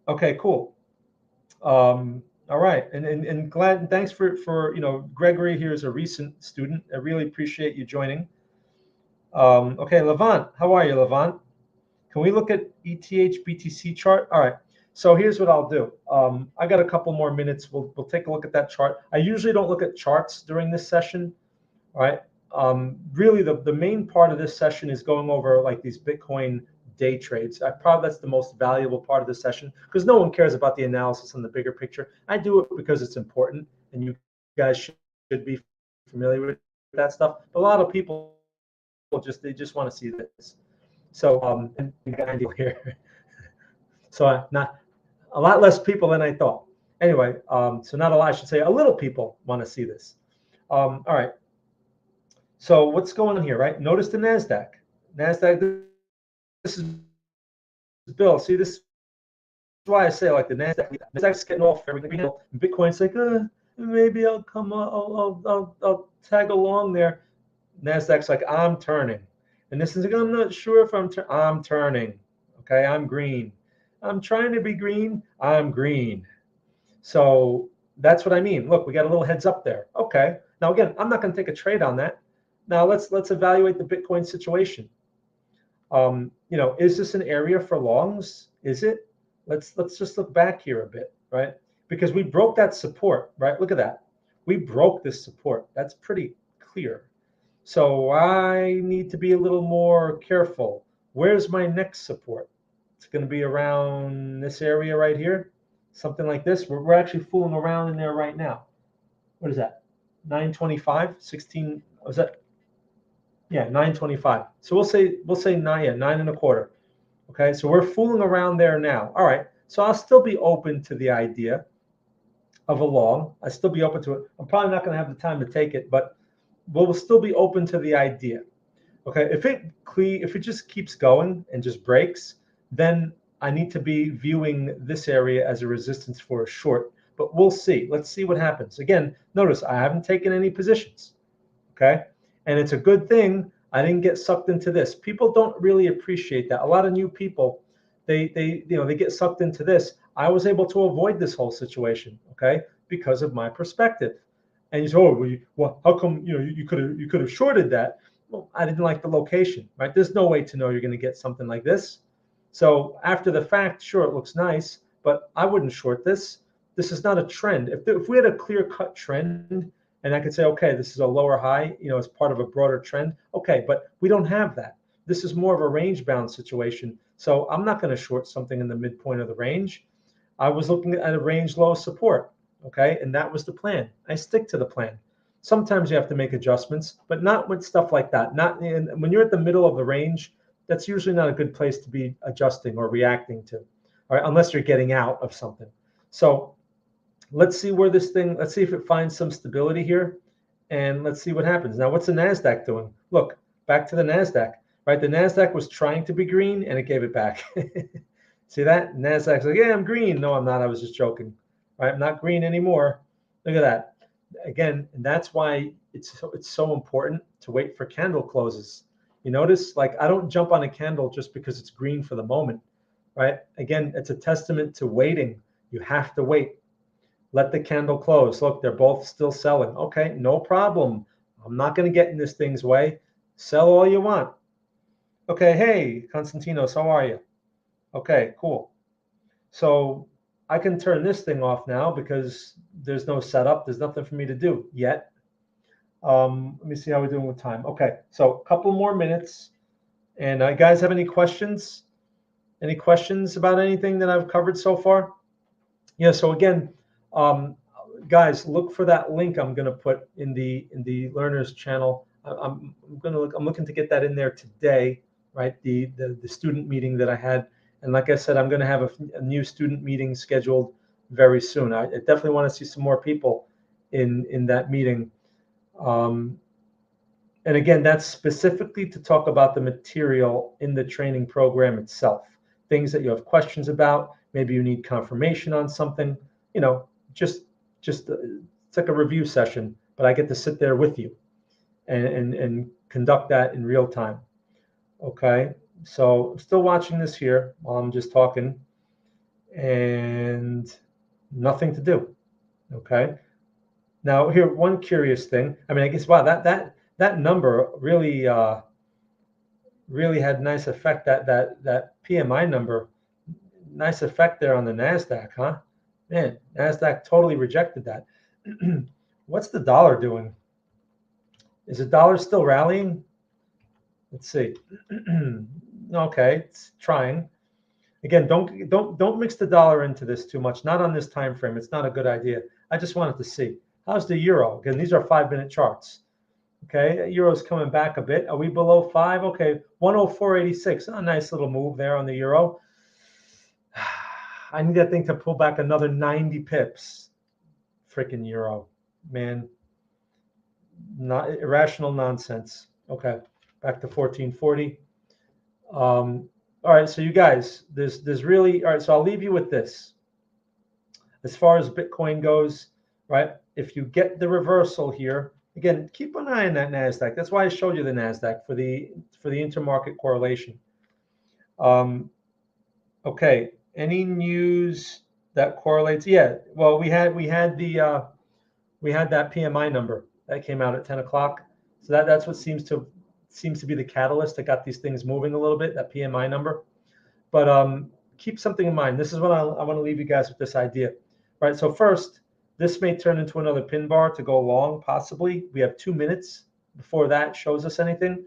Okay, cool. All right, and glad, thanks for Gregory here is a recent student. I really appreciate you joining. Okay, Levant, how are you, Levant? Can we look at ETH BTC chart? All right. So here's what I'll do. I got a couple more minutes. We'll take a look at that chart. I usually don't look at charts during this session. All right. Really, the main part of this session is going over like these Bitcoin day trades. Probably that's the most valuable part of the session because no one cares about the analysis on the bigger picture. I do it because it's important, and you guys should be familiar with that stuff. But a lot of people they just want to see this. So and here. So not a lot less people than I thought. Anyway, so not a lot, I should say a little people want to see this. All right. So what's going on here, right? Notice the NASDAQ. NASDAQ, this is Bill. See, this is why I say like the NASDAQ's getting off everything. Bitcoin's like, maybe I'll come, I'll tag along there. NASDAQ's like, I'm turning. And this is like, I'm not sure if I'm turning. Okay, I'm green. I'm trying to be green. I'm green. So that's what I mean. Look, we got a little heads up there. Okay. Now again, I'm not going to take a trade on that. Now let's evaluate the Bitcoin situation. Is this an area for longs? Is it? Let's just look back here a bit, right? Because we broke that support, right? Look at that. We broke this support. That's pretty clear. So I need to be a little more careful. Where's my next support? It's going to be around this area right here, something like this. We're actually fooling around in there right now. What is that? 925, 16. Was that Yeah, 925. So we'll say 9.25. Okay, so we're fooling around there now. All right, so I'll still be open to the idea of a long. I still be open to it. I'm probably not going to have the time to take it, but we'll still be open to the idea. Okay, if it just keeps going and just breaks, then I need to be viewing this area as a resistance for a short. But we'll see. Let's see what happens. Again, notice I haven't taken any positions. Okay, and it's a good thing I didn't get sucked into this. People don't really appreciate that. A lot of new people, they get sucked into this. I was able to avoid this whole situation, okay, because of my perspective. And you say, oh, well, how come you could have shorted that? Well, I didn't like the location, right? There's no way to know you're going to get something like this. So after the fact, sure, it looks nice, but I wouldn't short this. This is not a trend. If we had a clear-cut trend, and I could say, okay, this is a lower high, as part of a broader trend. Okay, but we don't have that. This is more of a range bound situation. So I'm not going to short something in the midpoint of the range. I was looking at a range low support. Okay, and that was the plan. I stick to the plan. Sometimes you have to make adjustments, but not with stuff like that. When you're at the middle of the range, that's usually not a good place to be adjusting or reacting to, all right, unless you're getting out of something. So let's see let's see if it finds some stability here, and let's see what happens. Now, what's the NASDAQ doing? Look, back to the NASDAQ, right? The NASDAQ was trying to be green, and it gave it back. See that? NASDAQ's like, yeah, I'm green. No, I'm not. I was just joking. Right? I'm not green anymore. Look at that. Again, and that's why it's so important to wait for candle closes. You notice, like, I don't jump on a candle just because it's green for the moment, right? Again, it's a testament to waiting. You have to wait. Let the candle close. Look, they're both still selling. Okay, no problem. I'm not going to get in this thing's way. Sell all you want. Okay, hey, Konstantinos, how are you? Okay, cool. So I can turn this thing off now because there's no setup. There's nothing for me to do yet. Let me see how we're doing with time. Okay, so a couple more minutes. And guys, have any questions? Any questions about anything that I've covered so far? Yeah, so again, guys, look for that link I'm going to put in the learners channel. I'm looking to get that in there today, right? The student meeting that I had, and like I said, I'm going to have a new student meeting scheduled very soon. I definitely want to see some more people in that meeting. And again, that's specifically to talk about the material in the training program itself, things that you have questions about. Maybe you need confirmation on something. Just it's like a review session, but I get to sit there with you and conduct that in real time. Okay, so I'm still watching this here while I'm just talking, and nothing to do. Okay, now here, one curious thing. I mean, I guess, wow, that number really had nice effect. That PMI number, nice effect there on the NASDAQ, huh? Man, NASDAQ totally rejected that. What's the dollar doing? Is the dollar still rallying? Let's see. Okay, it's trying. Again, don't mix the dollar into this too much. Not on this time frame. It's not a good idea. I just wanted to see. How's the euro? Again, these are 5-minute charts. Okay, euro's coming back a bit. Are we below 5? Okay, 104.86. A nice little move there on the euro. I need that thing to pull back another 90 pips. Freaking euro, man. Not irrational nonsense. Okay, back to 1440. All right, so you guys, there's really, all right, so I'll leave you with this. As far as Bitcoin goes, right, if you get the reversal here, again, keep an eye on that NASDAQ. That's why I showed you the NASDAQ for the intermarket correlation. Okay, any news that correlates? Yeah, well, we had that PMI number that came out at 10 o'clock. So that's what seems to be the catalyst that got these things moving a little bit, that PMI number. But keep something in mind. This is what I want to leave you guys with, this idea. Right, so first, this may turn into another pin bar to go long, possibly. We have 2 minutes before that shows us anything.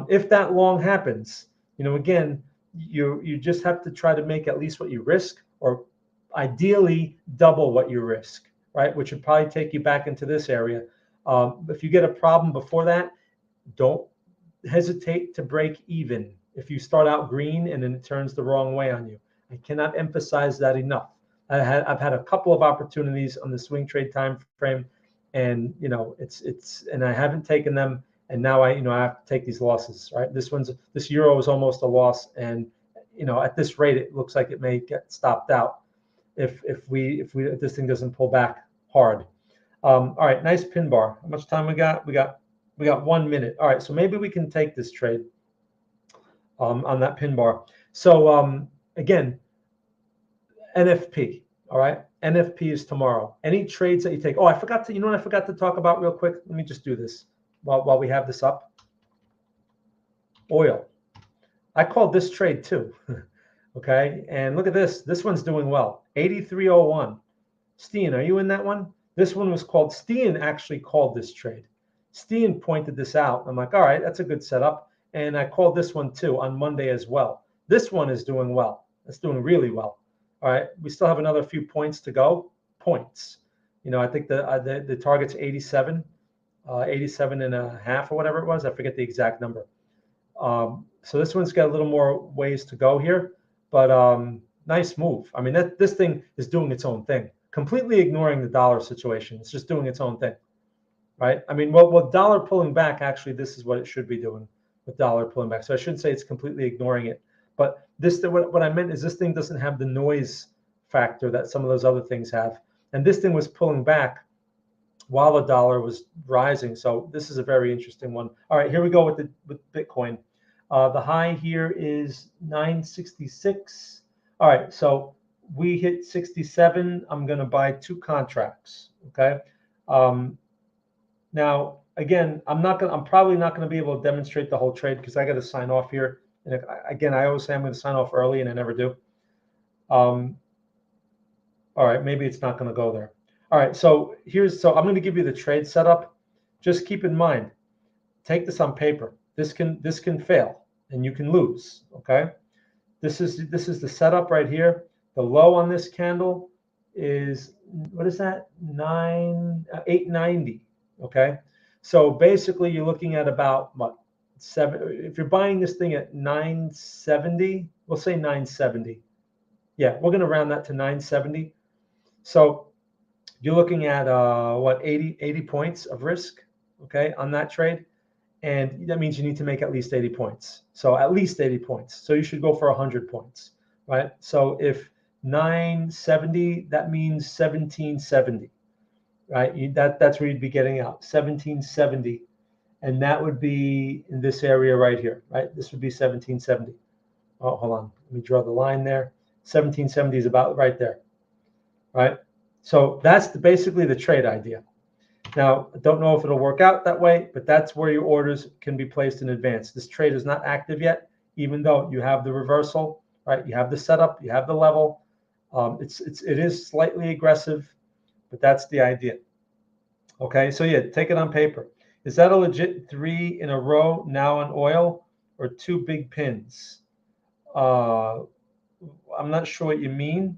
If that long happens, again, you just have to try to make at least what you risk, or ideally double what you risk, right? Which would probably take you back into this area. If you get a problem before that, don't hesitate to break even if you start out green and then it turns the wrong way on you. I cannot emphasize that enough. I've had a couple of opportunities on the swing trade time frame, and and I haven't taken them, and now I have to take these losses. Right, this euro is almost a loss, and at this rate it looks like it may get stopped out if this thing doesn't pull back hard. All right, nice pin bar. How much time we got? We got 1 minute. All right, so maybe we can take this trade on that pin bar. So again, NFP. All right, NFP is tomorrow. Any trades that you take. Oh, I forgot to. You know what I forgot to talk about real quick? Let me just do this while we have this up. Oil. I called this trade too. Okay, and look at this. This one's doing well. 83.01. Steen, are you in that one? This one was called. Steen actually called this trade. Steen pointed this out. I'm like, all right, that's a good setup. And I called this one too on Monday as well. This one is doing well. It's doing really well. All right, we still have another few points to go. Points. I think the target's 87, 87 and a half or whatever it was. I forget the exact number. So this one's got a little more ways to go here, but nice move. I mean, this thing is doing its own thing, completely ignoring the dollar situation. It's just doing its own thing, right? I mean, with dollar pulling back, actually, this is what it should be doing with dollar pulling back. So I shouldn't say it's completely ignoring it. But what I meant is this thing doesn't have the noise factor that some of those other things have. And this thing was pulling back while the dollar was rising. So this is a very interesting one. All right, here we go with Bitcoin. The high here is 966. All right, so we hit 67. I'm going to buy 2 contracts. Okay. Now, again, I'm probably not going to be able to demonstrate the whole trade because I got to sign off here. And again, I always say I'm going to sign off early, and I never do. All right, maybe it's not going to go there. All right, so I'm going to give you the trade setup. Just keep in mind, take this on paper. This can fail, and you can lose. Okay, this is the setup right here. The low on this candle is, what is that? 890. Okay, so basically you're looking at about what? If you're buying this thing at 970, we'll say 970. Yeah, we're going to round that to 970. So you're looking at 80 points of risk, okay, on that trade. And that means you need to make at least 80 points. So at least 80 points. So you should go for 100 points, right? So if 970, that means 1770, right? That's where you'd be getting out, 1770. And that would be in this area right here, right? This would be 1770. Oh, hold on. Let me draw the line there. 1770 is about right there, right? So that's basically the trade idea. Now, I don't know if it'll work out that way, but that's where your orders can be placed in advance. This trade is not active yet, even though you have the reversal, right? You have the setup, you have the level. It is slightly aggressive, but that's the idea. Okay, so yeah, take it on paper. Is that a legit 3 in a row now on oil, or 2 big pins? I'm not sure what you mean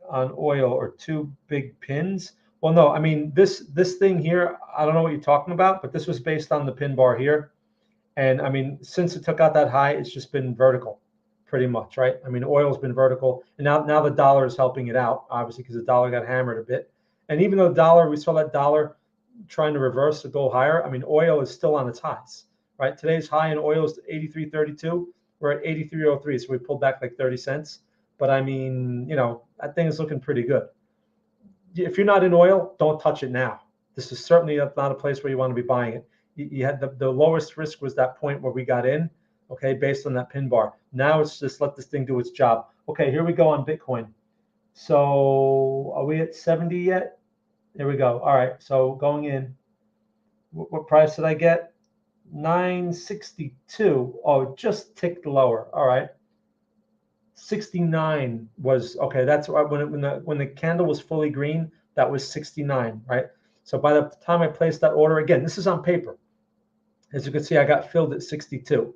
on oil, or 2 big pins. Well, no, I mean, this thing here, I don't know what you're talking about, but this was based on the pin bar here. And I mean, since it took out that high, it's just been vertical pretty much, right? I mean, oil's been vertical, and now the dollar is helping it out, obviously, because the dollar got hammered a bit. And even though we saw that dollar trying to reverse to go higher, I mean, oil is still on its highs, right? Today's high in oil is 83.32. We're at 83.03, so we pulled back like 30 cents. But I mean, that thing is looking pretty good. If you're not in oil, don't touch it now. This is certainly not a place where you want to be buying it. You had the lowest risk was that point where we got in, okay, based on that pin bar. Now it's just let this thing do its job. Okay, here we go on Bitcoin. So are we at 70 yet? There we go. All right, so going in, what price did I get? 962. Oh, it just ticked lower. All right. 69 was okay. That's when the candle was fully green, that was 69, right? So by the time I placed that order, again, this is on paper. As you can see, I got filled at 62.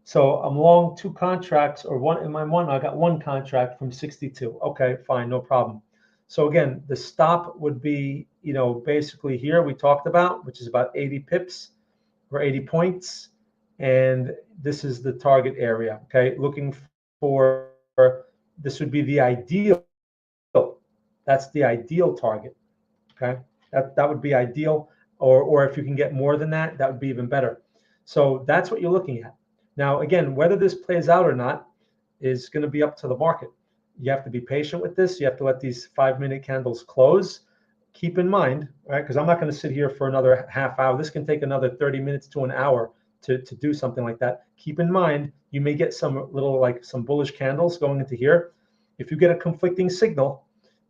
So I'm long 2 contracts, or I got 1 contract from 62. Okay, fine, no problem. So again, the stop would be, basically here we talked about, which is about 80 pips, or 80 points. And this is the target area, okay? Looking for, this would be the ideal. That's the ideal target, okay? That would be ideal. Or if you can get more than that, that would be even better. So that's what you're looking at. Now, again, whether this plays out or not is going to be up to the market. You have to be patient with this. You have to let these 5-minute candles close. Keep in mind, right? Because I'm not going to sit here for another half hour. This can take another 30 minutes to an hour to do something like that. Keep in mind, you may get some little, like some bullish candles going into here. If you get a conflicting signal,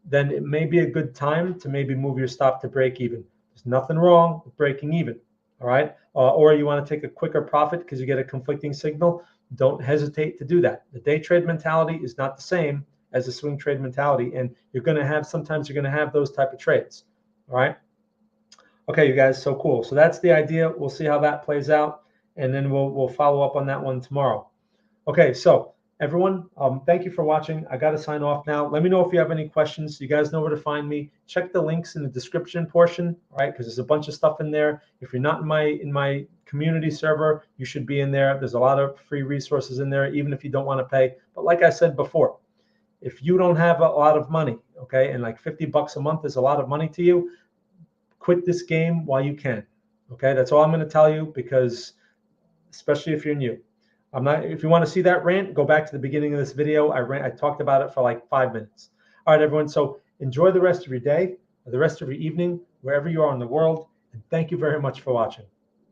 then it may be a good time to maybe move your stop to break even. There's nothing wrong with breaking even, all right? Or you want to take a quicker profit because you get a conflicting signal, don't hesitate to do that. The day trade mentality is not the same as the swing trade mentality, and you're going to have, sometimes you're going to have those type of trades, all right? Okay, you guys, so cool. So that's the idea. We'll see how that plays out, and then we'll follow up on that one tomorrow. Okay, so everyone, thank you for watching. I got to sign off now. Let me know if you have any questions. You guys know where to find me. Check the links in the description portion, right? Because there's a bunch of stuff in there. If you're not in my community server, you should be in there. There's a lot of free resources in there, even if you don't want to pay. But like I said before, if you don't have a lot of money, okay, and like $50 a month is a lot of money to you, quit this game while you can. Okay, that's all I'm going to tell you, because especially if you're new. If you want to see that rant, go back to the beginning of this video. I talked about it for like 5 minutes. All right, everyone. So enjoy the rest of your day, or the rest of your evening, wherever you are in the world. And thank you very much for watching.